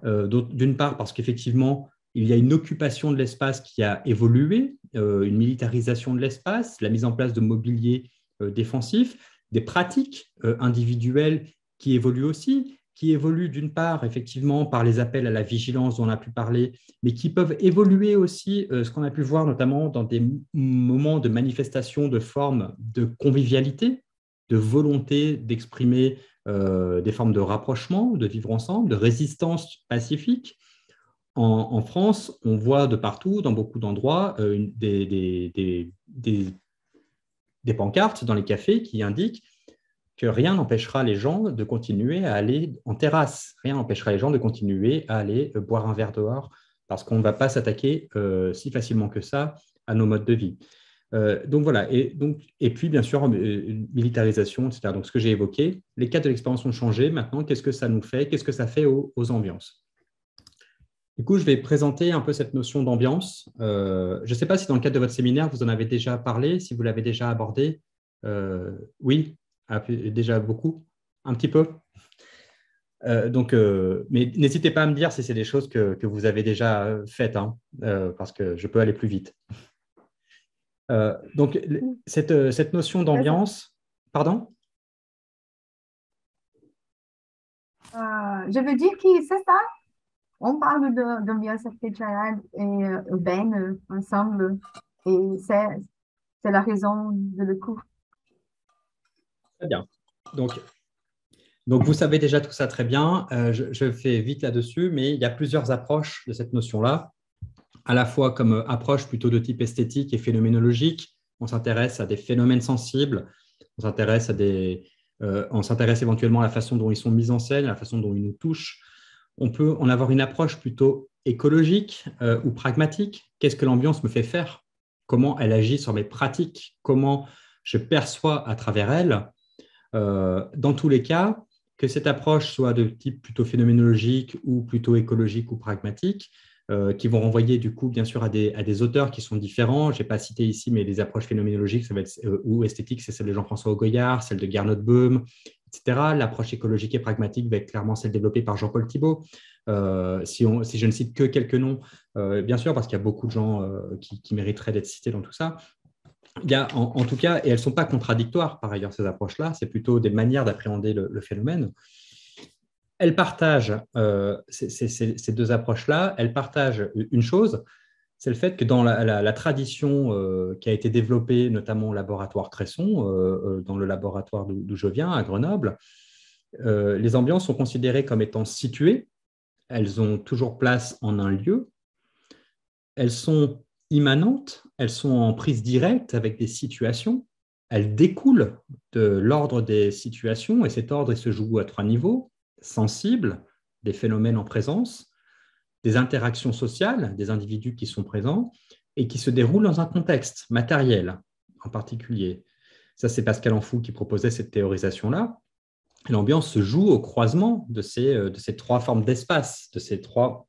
d'une part parce qu'effectivement, il y a une occupation de l'espace qui a évolué, une militarisation de l'espace, la mise en place de mobilier défensif, des pratiques individuelles qui évoluent aussi, qui évoluent d'une part, effectivement, par les appels à la vigilance dont on a pu parler, mais qui peuvent évoluer aussi, ce qu'on a pu voir notamment dans des moments de manifestation de formes de convivialité, de volonté d'exprimer des formes de rapprochement, de vivre ensemble, de résistance pacifique. En France, on voit de partout, dans beaucoup d'endroits, des pancartes dans les cafés qui indiquent que rien n'empêchera les gens de continuer à aller en terrasse, rien n'empêchera les gens de continuer à aller boire un verre dehors, parce qu'on ne va pas s'attaquer si facilement que ça à nos modes de vie. Donc voilà, et puis bien sûr, une militarisation, etc. Donc ce que j'ai évoqué, les cadres de l'expérience ont changé. Maintenant, qu'est-ce que ça nous fait? Qu'est-ce que ça fait aux ambiances? Du coup, je vais présenter un peu cette notion d'ambiance. Je ne sais pas si dans le cadre de votre séminaire, vous en avez déjà parlé, si vous l'avez déjà abordé. Oui, déjà beaucoup, un petit peu. Mais n'hésitez pas à me dire si c'est des choses que vous avez déjà faites, parce que je peux aller plus vite. Donc, cette notion d'ambiance, pardon? Je veux dire que c'est ça. On parle d'ambiance artificielle et urbaine ensemble, et c'est la raison de le coup. Très bien. Donc, vous savez déjà tout ça très bien. Je fais vite là-dessus, mais il y a plusieurs approches de cette notion-là, à la fois comme approche plutôt de type esthétique et phénoménologique. On s'intéresse à des phénomènes sensibles, on s'intéresse éventuellement à la façon dont ils sont mis en scène, à la façon dont ils nous touchent. On peut en avoir une approche plutôt écologique ou pragmatique. Qu'est-ce que l'ambiance me fait faire? Comment elle agit sur mes pratiques? Comment je perçois à travers elle? Dans tous les cas, que cette approche soit de type plutôt phénoménologique ou plutôt écologique ou pragmatique, qui vont renvoyer du coup bien sûr à des auteurs qui sont différents. Je n'ai pas cité ici, mais les approches phénoménologiques ça va être, ou esthétiques, c'est celle de Jean-François Augoyard, celle de Gernot Böhm, etc. L'approche écologique et pragmatique va être clairement celle développée par Jean-Paul Thibault. Si je ne cite que quelques noms, bien sûr, parce qu'il y a beaucoup de gens qui mériteraient d'être cités dans tout ça. Il y a, en tout cas, et elles ne sont pas contradictoires par ailleurs, ces approches-là, c'est plutôt des manières d'appréhender le phénomène. Elles partagent, ces deux approches-là, elles partagent une chose, c'est le fait que dans la tradition qui a été développée, notamment au laboratoire Cresson, dans le laboratoire d'où je viens, à Grenoble, les ambiances sont considérées comme étant situées, elles ont toujours place en un lieu, elles sont immanentes, elles sont en prise directe avec des situations, elles découlent de l'ordre des situations, et cet ordre il se joue à 3 niveaux, sensibles, des phénomènes en présence, des interactions sociales, des individus qui sont présents, et qui se déroulent dans un contexte matériel en particulier. Ça, c'est Pascal Anfou qui proposait cette théorisation-là. L'ambiance se joue au croisement de ces 3 formes d'espace, de ces 3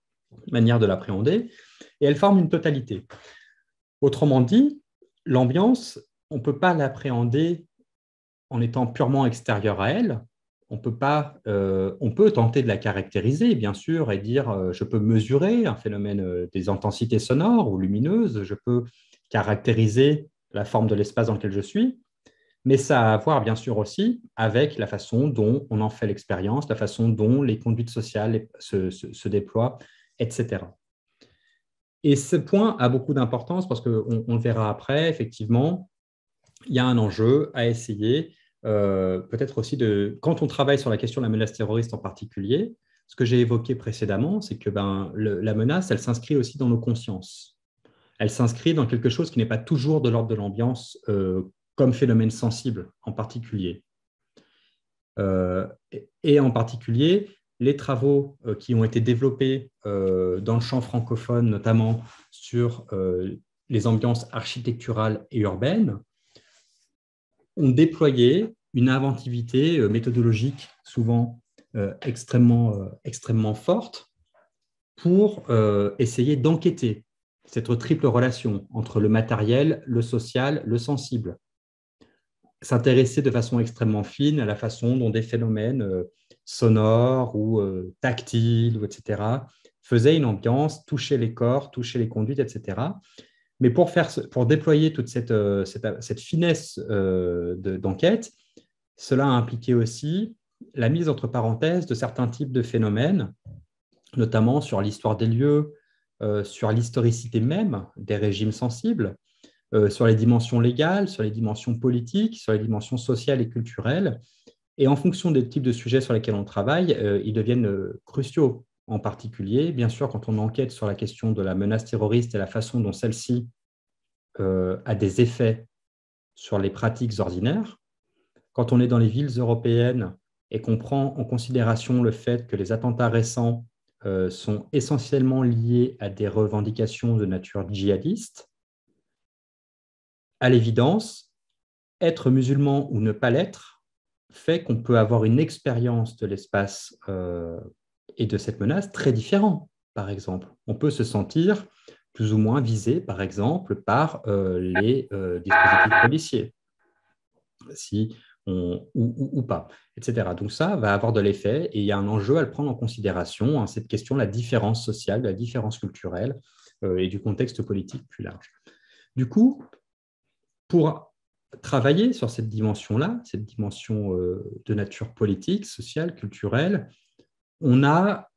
manières de l'appréhender, et elle forme une totalité. Autrement dit, l'ambiance, on ne peut pas l'appréhender en étant purement extérieur à elle. On peut tenter de la caractériser, bien sûr, et dire je peux mesurer un phénomène des intensités sonores ou lumineuses, je peux caractériser la forme de l'espace dans lequel je suis, Mais ça a à voir, bien sûr, aussi avec la façon dont on en fait l'expérience, la façon dont les conduites sociales se déploient, etc. Et ce point a beaucoup d'importance parce qu'on le verra après, effectivement, il y a un enjeu à essayer, peut-être aussi quand on travaille sur la question de la menace terroriste en particulier, ce que j'ai évoqué précédemment, c'est que la menace, elle s'inscrit aussi dans nos consciences. Elle s'inscrit dans quelque chose qui n'est pas toujours de l'ordre de l'ambiance, comme phénomène sensible en particulier. Et en particulier, les travaux qui ont été développés dans le champ francophone, notamment sur les ambiances architecturales et urbaines, ont déployé une inventivité méthodologique souvent extrêmement forte pour essayer d'enquêter cette triple relation entre le matériel, le social, le sensible. S'intéresser de façon extrêmement fine à la façon dont des phénomènes sonores ou tactiles, etc., faisaient une ambiance, touchaient les corps, touchaient les conduites, etc. Mais pour déployer toute cette finesse d'enquête, cela a impliqué aussi la mise entre parenthèses de certains types de phénomènes, notamment sur l'histoire des lieux, sur l'historicité même des régimes sensibles, sur les dimensions légales, sur les dimensions politiques, sur les dimensions sociales et culturelles. Et en fonction des types de sujets sur lesquels on travaille, ils deviennent cruciaux. En particulier, bien sûr, quand on enquête sur la question de la menace terroriste et la façon dont celle-ci a des effets sur les pratiques ordinaires, quand on est dans les villes européennes et qu'on prend en considération le fait que les attentats récents sont essentiellement liés à des revendications de nature djihadiste, à l'évidence, être musulman ou ne pas l'être fait qu'on peut avoir une expérience de l'espace et de cette menace très différente, par exemple. On peut se sentir plus ou moins visé, par exemple, par les dispositifs policiers, ou pas, etc. Donc ça va avoir de l'effet et il y a un enjeu à le prendre en considération, hein, cette question de la différence sociale, de la différence culturelle et du contexte politique plus large. Du coup, pour travailler sur cette dimension-là, cette dimension de nature politique, sociale, culturelle, on a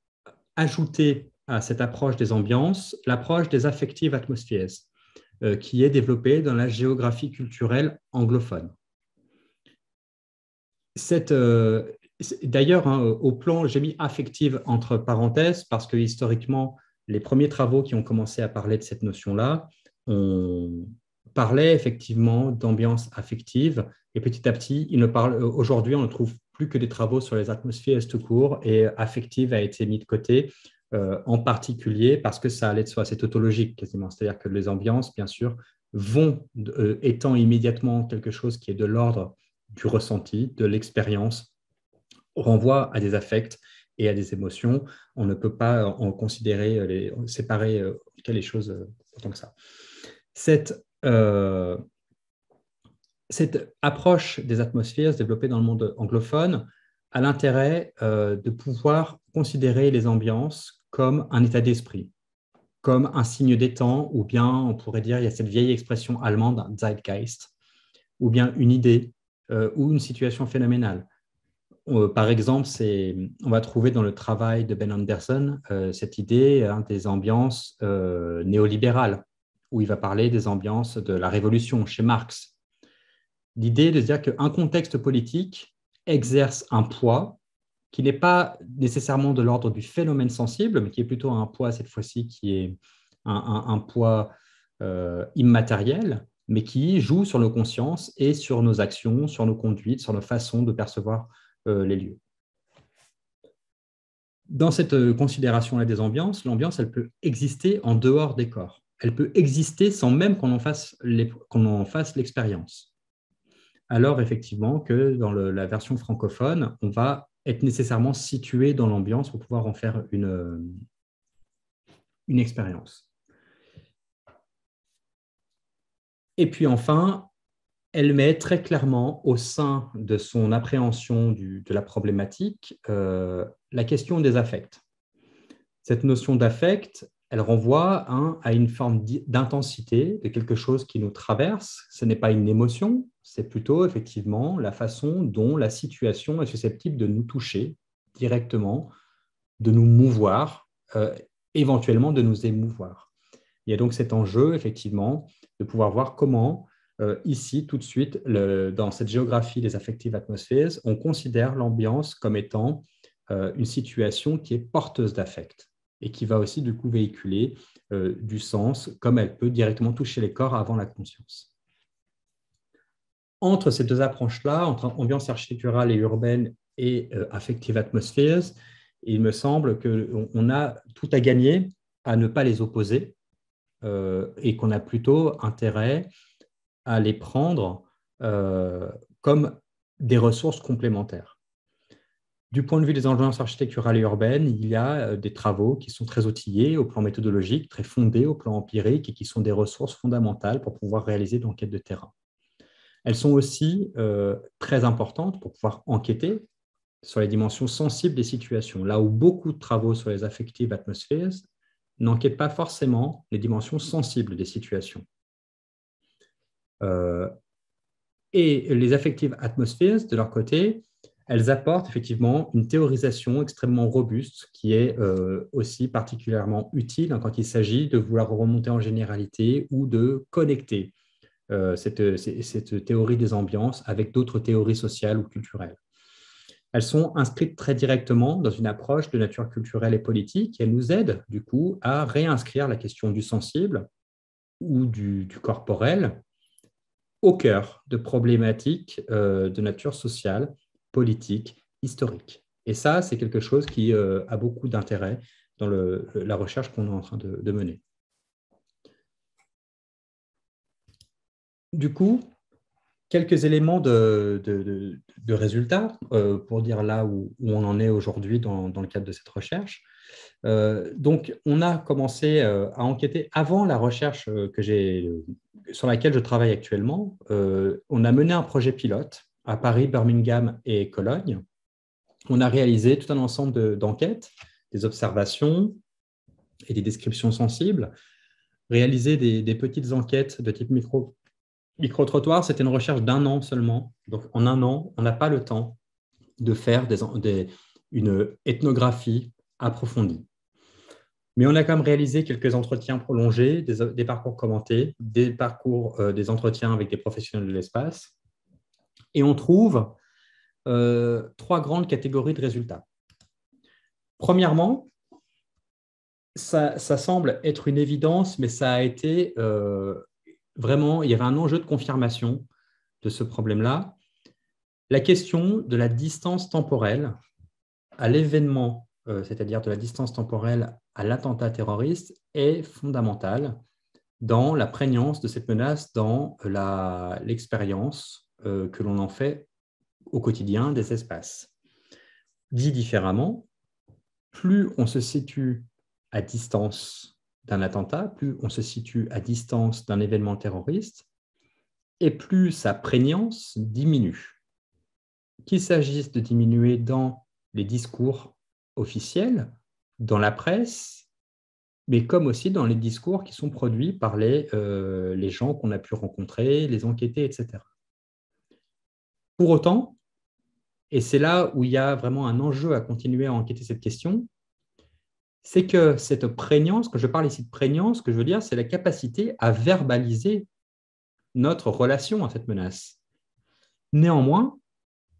ajouté à cette approche des ambiances l'approche des affective atmospheres, qui est développée dans la géographie culturelle anglophone. D'ailleurs, hein, au plan, j'ai mis affective entre parenthèses parce que historiquement, les premiers travaux qui ont commencé à parler de cette notion-là, on parlait effectivement d'ambiance affective et petit à petit, aujourd'hui, on ne trouve plus que des travaux sur les atmosphères tout court et affective a été mis de côté, en particulier parce que ça allait de soi, c'est tautologique quasiment, c'est-à-dire que les ambiances, bien sûr, vont, étant immédiatement quelque chose qui est de l'ordre du ressenti, de l'expérience, renvoie à des affects et à des émotions. On ne peut pas en considérer, séparer les choses autant que ça. Cette approche des atmosphères développée dans le monde anglophone a l'intérêt de pouvoir considérer les ambiances comme un état d'esprit, comme un signe des temps, ou bien on pourrait dire, il y a cette vieille expression allemande, Zeitgeist, ou bien une idée ou une situation phénoménale. Par exemple, on va trouver dans le travail de Ben Anderson cette idée des ambiances néolibérales, où il va parler des ambiances de la Révolution chez Marx. L'idée de dire qu'un contexte politique exerce un poids qui n'est pas nécessairement de l'ordre du phénomène sensible, mais qui est plutôt un poids, cette fois-ci, qui est un poids immatériel, mais qui joue sur nos consciences et sur nos actions, sur nos conduites, sur nos façons de percevoir les lieux. Dans cette considération-là des ambiances, l'ambiance, elle peut exister en dehors des corps. Elle peut exister sans même qu'on en fasse l'expérience. Alors, effectivement, que dans la version francophone, on va être nécessairement situé dans l'ambiance pour pouvoir en faire une expérience. Et puis enfin, elle met très clairement au sein de son appréhension de la problématique la question des affects. Cette notion d'affect, elle renvoie à une forme d'intensité, de quelque chose qui nous traverse. Ce n'est pas une émotion, c'est plutôt effectivement la façon dont la situation est susceptible de nous toucher directement, de nous mouvoir, éventuellement de nous émouvoir. Il y a donc cet enjeu, effectivement, de pouvoir voir comment, ici, tout de suite, dans cette géographie des affective atmospheres, on considère l'ambiance comme étant une situation qui est porteuse d'affect et qui va aussi, du coup, véhiculer du sens, comme elle peut directement toucher les corps avant la conscience. Entre ces deux approches-là, entre ambiance architecturale et urbaine et affective atmospheres, il me semble qu'on a tout à gagner à ne pas les opposer et qu'on a plutôt intérêt à les prendre comme des ressources complémentaires. Du point de vue des ambiances architecturales et urbaines, il y a des travaux qui sont très outillés au plan méthodologique, très fondés au plan empirique et qui sont des ressources fondamentales pour pouvoir réaliser de l'enquête de terrain. Elles sont aussi très importantes pour pouvoir enquêter sur les dimensions sensibles des situations, là où beaucoup de travaux sur les affective atmospheres n'enquêtent pas forcément les dimensions sensibles des situations. Et les affective atmospheres, de leur côté, elles apportent effectivement une théorisation extrêmement robuste qui est aussi particulièrement utile quand il s'agit de vouloir remonter en généralité ou de connecter cette théorie des ambiances avec d'autres théories sociales ou culturelles. Elles sont inscrites très directement dans une approche de nature culturelle et politique et elles nous aident du coup à réinscrire la question du sensible ou du corporel au cœur de problématiques de nature sociale, politique, historique. Et ça, c'est quelque chose qui a beaucoup d'intérêt dans la recherche qu'on est en train de mener. Du coup, quelques éléments de résultats pour dire là où on en est aujourd'hui dans le cadre de cette recherche. Donc, on a commencé à enquêter avant la recherche sur laquelle je travaille actuellement. On a mené un projet pilote à Paris, Birmingham et Cologne. On a réalisé tout un ensemble d'enquêtes, des observations et des descriptions sensibles, réalisé des petites enquêtes de type micro-trottoir. C'était une recherche d'1 an seulement. Donc, en 1 an, on n'a pas le temps de faire une ethnographie approfondie. Mais on a quand même réalisé quelques entretiens prolongés, des parcours commentés, des entretiens avec des professionnels de l'espace. Et on trouve 3 grandes catégories de résultats. Premièrement, ça semble être une évidence, mais ça a été vraiment, il y avait un enjeu de confirmation de ce problème-là. La question de la distance temporelle à l'événement, c'est-à-dire de la distance temporelle à l'attentat terroriste, est fondamentale dans la prégnance de cette menace, dans l'expérience que l'on en fait au quotidien des espaces. Dit différemment, plus on se situe à distance d'un attentat, plus on se situe à distance d'un événement terroriste, et plus sa prégnance diminue. Qu'il s'agisse de diminuer dans les discours officiels, dans la presse, mais comme aussi dans les discours qui sont produits par les gens qu'on a pu rencontrer, les enquêtés, etc. Pour autant, et c'est là où il y a vraiment un enjeu à continuer à enquêter cette question, c'est que cette prégnance, quand je parle ici de prégnance, ce que je veux dire, c'est la capacité à verbaliser notre relation à cette menace. Néanmoins,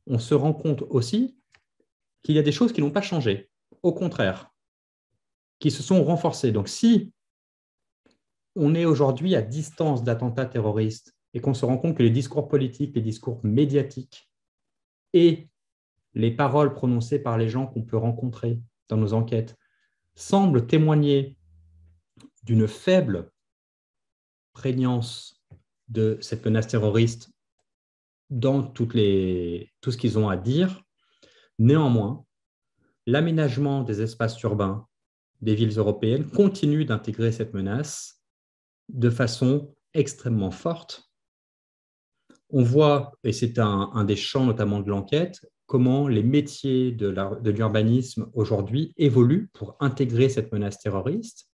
on se rend compte aussi qu'il y a des choses qui n'ont pas changé, au contraire, qui se sont renforcées. Donc, si on est aujourd'hui à distance d'attentats terroristes et qu'on se rend compte que les discours politiques, les discours médiatiques et les paroles prononcées par les gens qu'on peut rencontrer dans nos enquêtes semblent témoigner d'une faible prégnance de cette menace terroriste dans tout ce qu'ils ont à dire, néanmoins, l'aménagement des espaces urbains des villes européennes continue d'intégrer cette menace de façon extrêmement forte. On voit, et c'est un des champs notamment de l'enquête, comment les métiers de l'urbanisme aujourd'hui évoluent pour intégrer cette menace terroriste.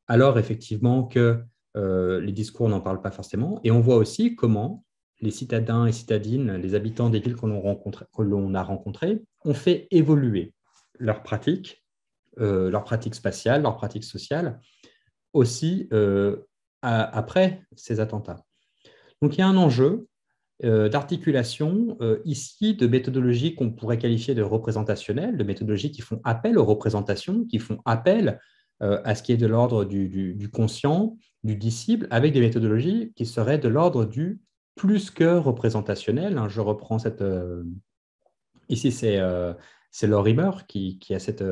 alors effectivement que les discours n'en parlent pas forcément. Et on voit aussi comment les citadins et citadines, les habitants des villes que l'on a rencontrés, ont fait évoluer leurs pratiques spatiales, leurs pratiques sociales, aussi après ces attentats. Donc il y a un enjeu d'articulation ici de méthodologies qu'on pourrait qualifier de représentationnelles, de méthodologies qui font appel aux représentations, qui font appel à ce qui est de l'ordre du conscient, du dissible, avec des méthodologies qui seraient de l'ordre du plus que représentationnel. Je reprends ici, c'est Lorimer qui a cette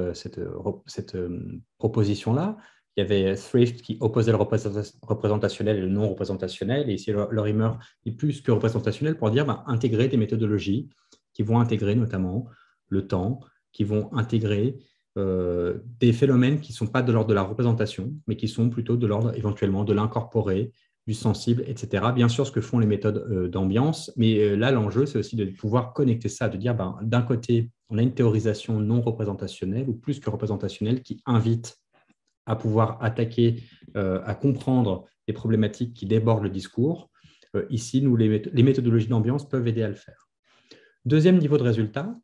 proposition-là. Il y avait Thrift qui opposait le représentationnel et le non représentationnel. Et ici, Lorimer est plus que représentationnel pour dire intégrer des méthodologies qui vont intégrer notamment le temps, qui vont intégrer des phénomènes qui ne sont pas de l'ordre de la représentation, mais qui sont plutôt de l'ordre éventuellement de l'incorporé, du sensible, etc. Bien sûr, ce que font les méthodes d'ambiance, mais là, l'enjeu, c'est aussi de pouvoir connecter ça, de dire, d'un côté, on a une théorisation non représentationnelle ou plus que représentationnelle qui invite à pouvoir attaquer, à comprendre les problématiques qui débordent le discours. Ici, les méthodologies d'ambiance peuvent aider à le faire. Deuxième niveau de résultat,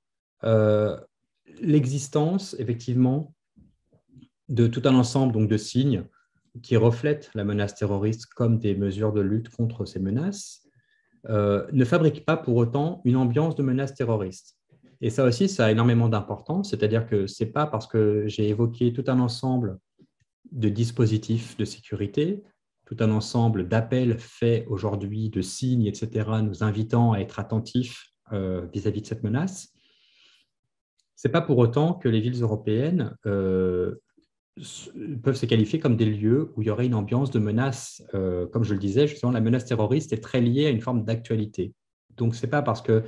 l'existence, effectivement, de tout un ensemble donc, de signes qui reflètent la menace terroriste comme des mesures de lutte contre ces menaces, ne fabrique pas pour autant une ambiance de menace terroriste. Et ça aussi, ça a énormément d'importance, c'est-à-dire que ce n'est pas parce que j'ai évoqué tout un ensemble de dispositifs de sécurité, tout un ensemble d'appels faits aujourd'hui, de signes, etc., nous invitant à être attentifs vis-à-vis de cette menace. Ce n'est pas pour autant que les villes européennes peuvent se qualifier comme des lieux où il y aurait une ambiance de menace. Comme je le disais, justement, la menace terroriste est très liée à une forme d'actualité. Donc, ce n'est pas parce qu'il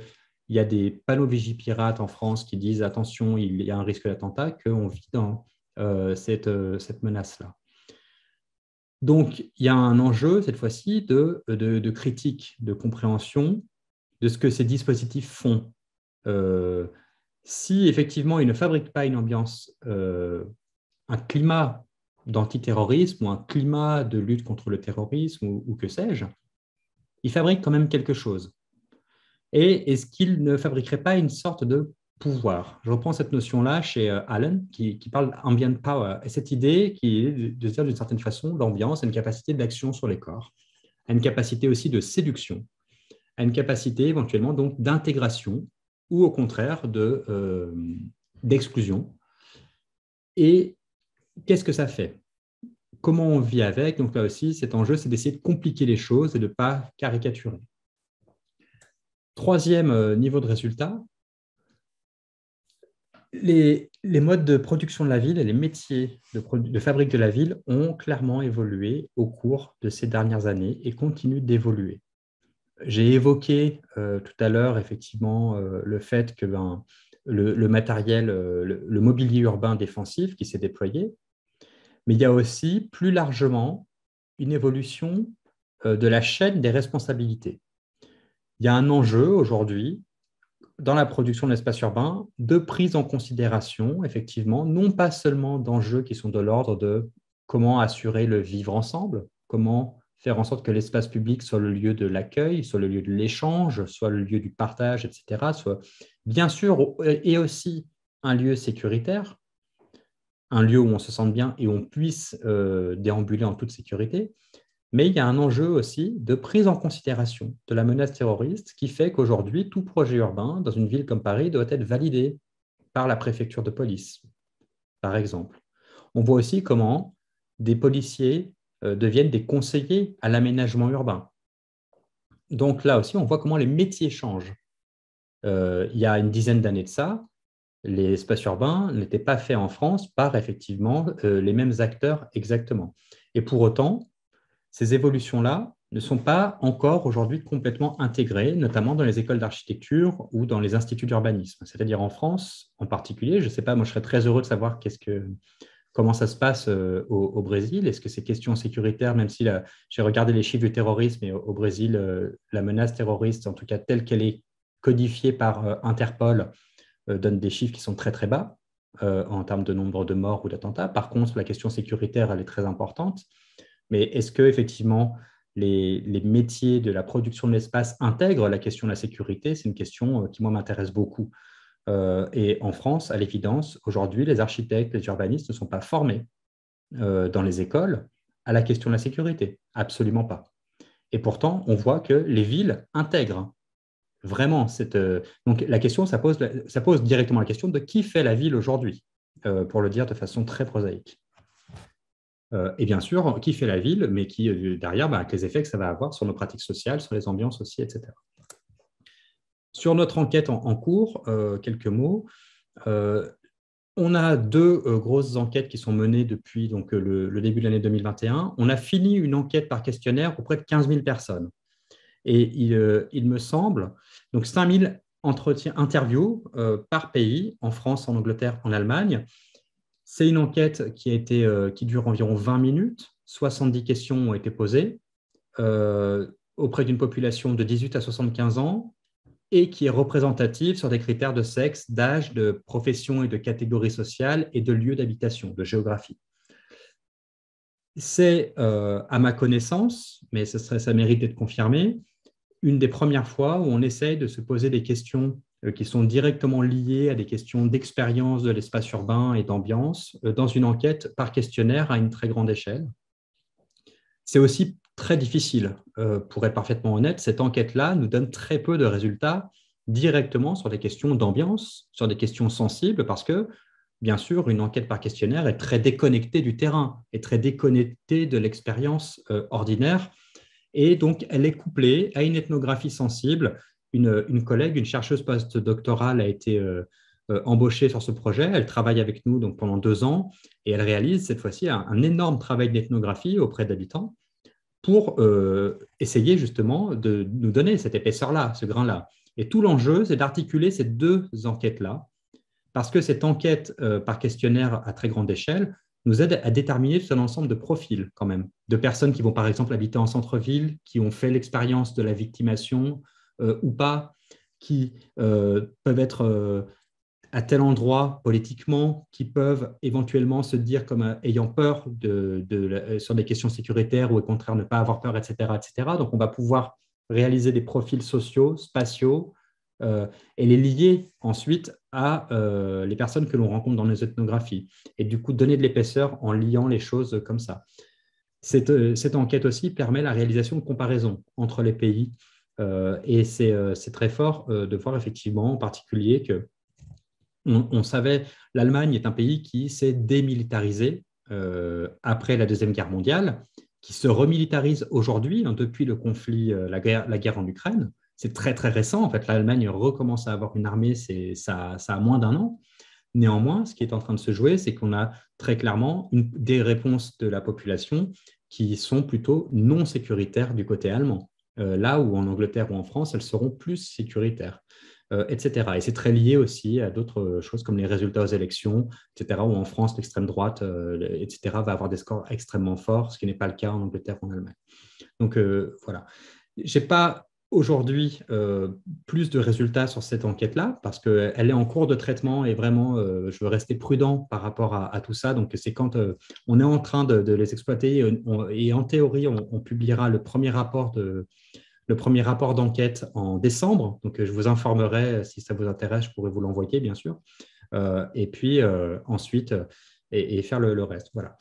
y a des panneaux Vigipirates en France qui disent « attention, il y a un risque d'attentat » qu'on vit dans cette menace-là. Donc, il y a un enjeu, cette fois-ci, de critique, de compréhension de ce que ces dispositifs font. Si, effectivement, ils ne fabriquent pas une ambiance, un climat d'antiterrorisme ou un climat de lutte contre le terrorisme ou que sais-je, ils fabriquent quand même quelque chose. Et est-ce qu'ils ne fabriqueraient pas une sorte de pouvoir? Je reprends cette notion-là chez Allen, qui parle ambient power, et cette idée qui est de dire d'une certaine façon, l'ambiance a une capacité d'action sur les corps, a une capacité aussi de séduction, a une capacité éventuellement donc d'intégration ou au contraire d'exclusion. Et qu'est-ce que ça fait? Comment on vit avec? Donc là aussi, cet enjeu, c'est d'essayer de compliquer les choses et de ne pas caricaturer. Troisième niveau de résultat, les modes de production de la ville et les métiers de fabrique de la ville ont clairement évolué au cours de ces dernières années et continuent d'évoluer. J'ai évoqué tout à l'heure effectivement le fait que le matériel, le mobilier urbain défensif qui s'est déployé, mais il y a aussi plus largement une évolution de la chaîne des responsabilités. Il y a un enjeu aujourd'hui dans la production de l'espace urbain de prise en considération, effectivement, non pas seulement d'enjeux qui sont de l'ordre de comment assurer le vivre ensemble, comment faire en sorte que l'espace public soit le lieu de l'accueil, soit le lieu de l'échange, soit le lieu du partage, etc., soit bien sûr et aussi un lieu sécuritaire, un lieu où on se sente bien et où on puisse déambuler en toute sécurité. Mais il y a un enjeu aussi de prise en considération de la menace terroriste qui fait qu'aujourd'hui, tout projet urbain dans une ville comme Paris doit être validé par la préfecture de police, par exemple. On voit aussi comment des policiers deviennent des conseillers à l'aménagement urbain. Donc là aussi, on voit comment les métiers changent. Il y a une dizaine d'années de ça, les espaces urbains n'étaient pas faits en France par effectivement les mêmes acteurs exactement. Et pour autant, ces évolutions-là ne sont pas encore aujourd'hui complètement intégrées, notamment dans les écoles d'architecture ou dans les instituts d'urbanisme. C'est-à-dire en France en particulier, je ne sais pas, moi je serais très heureux de savoir comment ça se passe au Brésil. Est-ce que ces questions sécuritaires, même si j'ai regardé les chiffres du terrorisme, et au Brésil, la menace terroriste, en tout cas telle qu'elle est codifiée par Interpol, donne des chiffres qui sont très très bas. en termes de nombre de morts ou d'attentats. Par contre, la question sécuritaire, elle est très importante. Mais est-ce que effectivement les métiers de la production de l'espace intègrent la question de la sécurité? C'est une question qui, moi, m'intéresse beaucoup. Et en France, à l'évidence, aujourd'hui, les architectes, les urbanistes ne sont pas formés dans les écoles à la question de la sécurité. Absolument pas. Et pourtant, on voit que les villes intègrent vraiment cette… Donc, la question, ça pose directement la question de qui fait la ville aujourd'hui, pour le dire de façon très prosaïque. Et bien sûr, qui fait la ville, mais qui, derrière, avec les effets que ça va avoir sur nos pratiques sociales, sur les ambiances aussi, etc. Sur notre enquête en cours, quelques mots. On a deux grosses enquêtes qui sont menées depuis donc, le début de l'année 2021. On a fini une enquête par questionnaire auprès de 15 000 personnes. Et il me semble, donc 5 000 interviews par pays, en France, en Angleterre, en Allemagne. C'est une enquête qui dure environ 20 minutes. 70 questions ont été posées auprès d'une population de 18 à 75 ans et qui est représentative sur des critères de sexe, d'âge, de profession et de catégorie sociale et de lieu d'habitation, de géographie. C'est, à ma connaissance, mais ça mérite d'être confirmé, une des premières fois où on essaye de se poser des questions qui sont directement liées à des questions d'expérience de l'espace urbain et d'ambiance dans une enquête par questionnaire à une très grande échelle. C'est aussi très difficile, pour être parfaitement honnête. Cette enquête-là nous donne très peu de résultats directement sur des questions d'ambiance, sur des questions sensibles, parce que, bien sûr, une enquête par questionnaire est très déconnectée du terrain, est très déconnectée de l'expérience ordinaire. Et donc, elle est couplée à une ethnographie sensible. Une collègue, une chercheuse postdoctorale a été embauchée sur ce projet. Elle travaille avec nous donc, pendant 2 ans et elle réalise cette fois-ci un énorme travail d'ethnographie auprès d'habitants pour essayer justement de nous donner cette épaisseur-là, ce grain-là. Et tout l'enjeu, c'est d'articuler ces deux enquêtes-là, parce que cette enquête par questionnaire à très grande échelle nous aide à déterminer tout un ensemble de profils quand même, de personnes qui vont par exemple habiter en centre-ville, qui ont fait l'expérience de la victimation ou pas, qui peuvent être à tel endroit politiquement, qui peuvent éventuellement se dire comme ayant peur sur des questions sécuritaires ou au contraire ne pas avoir peur, etc., etc. Donc on va pouvoir réaliser des profils sociaux, spatiaux, et les lier ensuite à les personnes que l'on rencontre dans les ethnographies. Et du coup, donner de l'épaisseur en liant les choses comme ça. Cette enquête aussi permet la réalisation de comparaisons entre les pays. Et c'est très fort de voir effectivement en particulier que on savait, l'Allemagne est un pays qui s'est démilitarisé après la Deuxième Guerre mondiale, qui se remilitarise aujourd'hui, depuis le conflit, la guerre en Ukraine. C'est très, très récent. En fait, l'Allemagne recommence à avoir une armée, ça a moins d'1 an. Néanmoins, ce qui est en train de se jouer, c'est qu'on a très clairement des réponses de la population qui sont plutôt non sécuritaires du côté allemand. Là où en Angleterre ou en France, elles seront plus sécuritaires. Etc. Et c'est très lié aussi à d'autres choses comme les résultats aux élections, etc., où en France, l'extrême droite, etc., va avoir des scores extrêmement forts, ce qui n'est pas le cas en Angleterre ou en Allemagne. Donc, voilà. Je n'ai pas aujourd'hui plus de résultats sur cette enquête-là, parce qu'elle est en cours de traitement et vraiment, je veux rester prudent par rapport à tout ça. Donc, c'est quand on est en train de les exploiter et en théorie, on publiera le premier rapport d'enquête en décembre. Donc, je vous informerai si ça vous intéresse, je pourrais vous l'envoyer, bien sûr. Et puis, ensuite, et faire le reste. Voilà.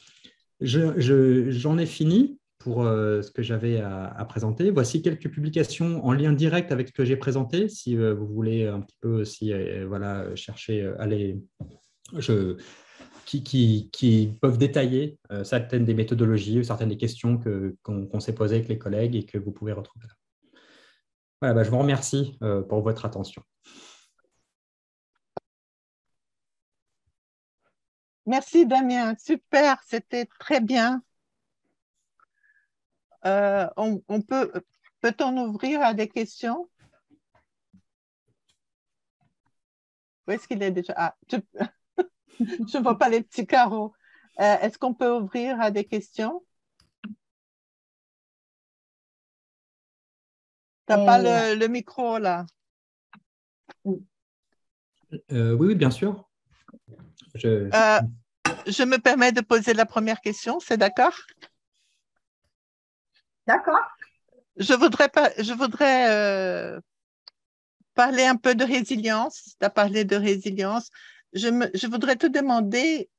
J'en ai fini pour ce que j'avais à présenter. Voici quelques publications en lien direct avec ce que j'ai présenté, si vous voulez un petit peu aussi voilà, chercher qui peuvent détailler certaines des méthodologies ou certaines des questions qu'on s'est posées avec les collègues et que vous pouvez retrouver là. Voilà, je vous remercie pour votre attention. Merci Damien, super, c'était très bien. Peut-on ouvrir à des questions? Où est-ce qu'il est déjà? Ah, je ne vois pas les petits carreaux. Est-ce qu'on peut ouvrir à des questions? Tu n'as pas le micro là. Oui, bien sûr. Je me permets de poser la première question, c'est d'accord? D'accord. Je voudrais parler un peu de résilience. Tu as parlé de résilience. Je voudrais te demander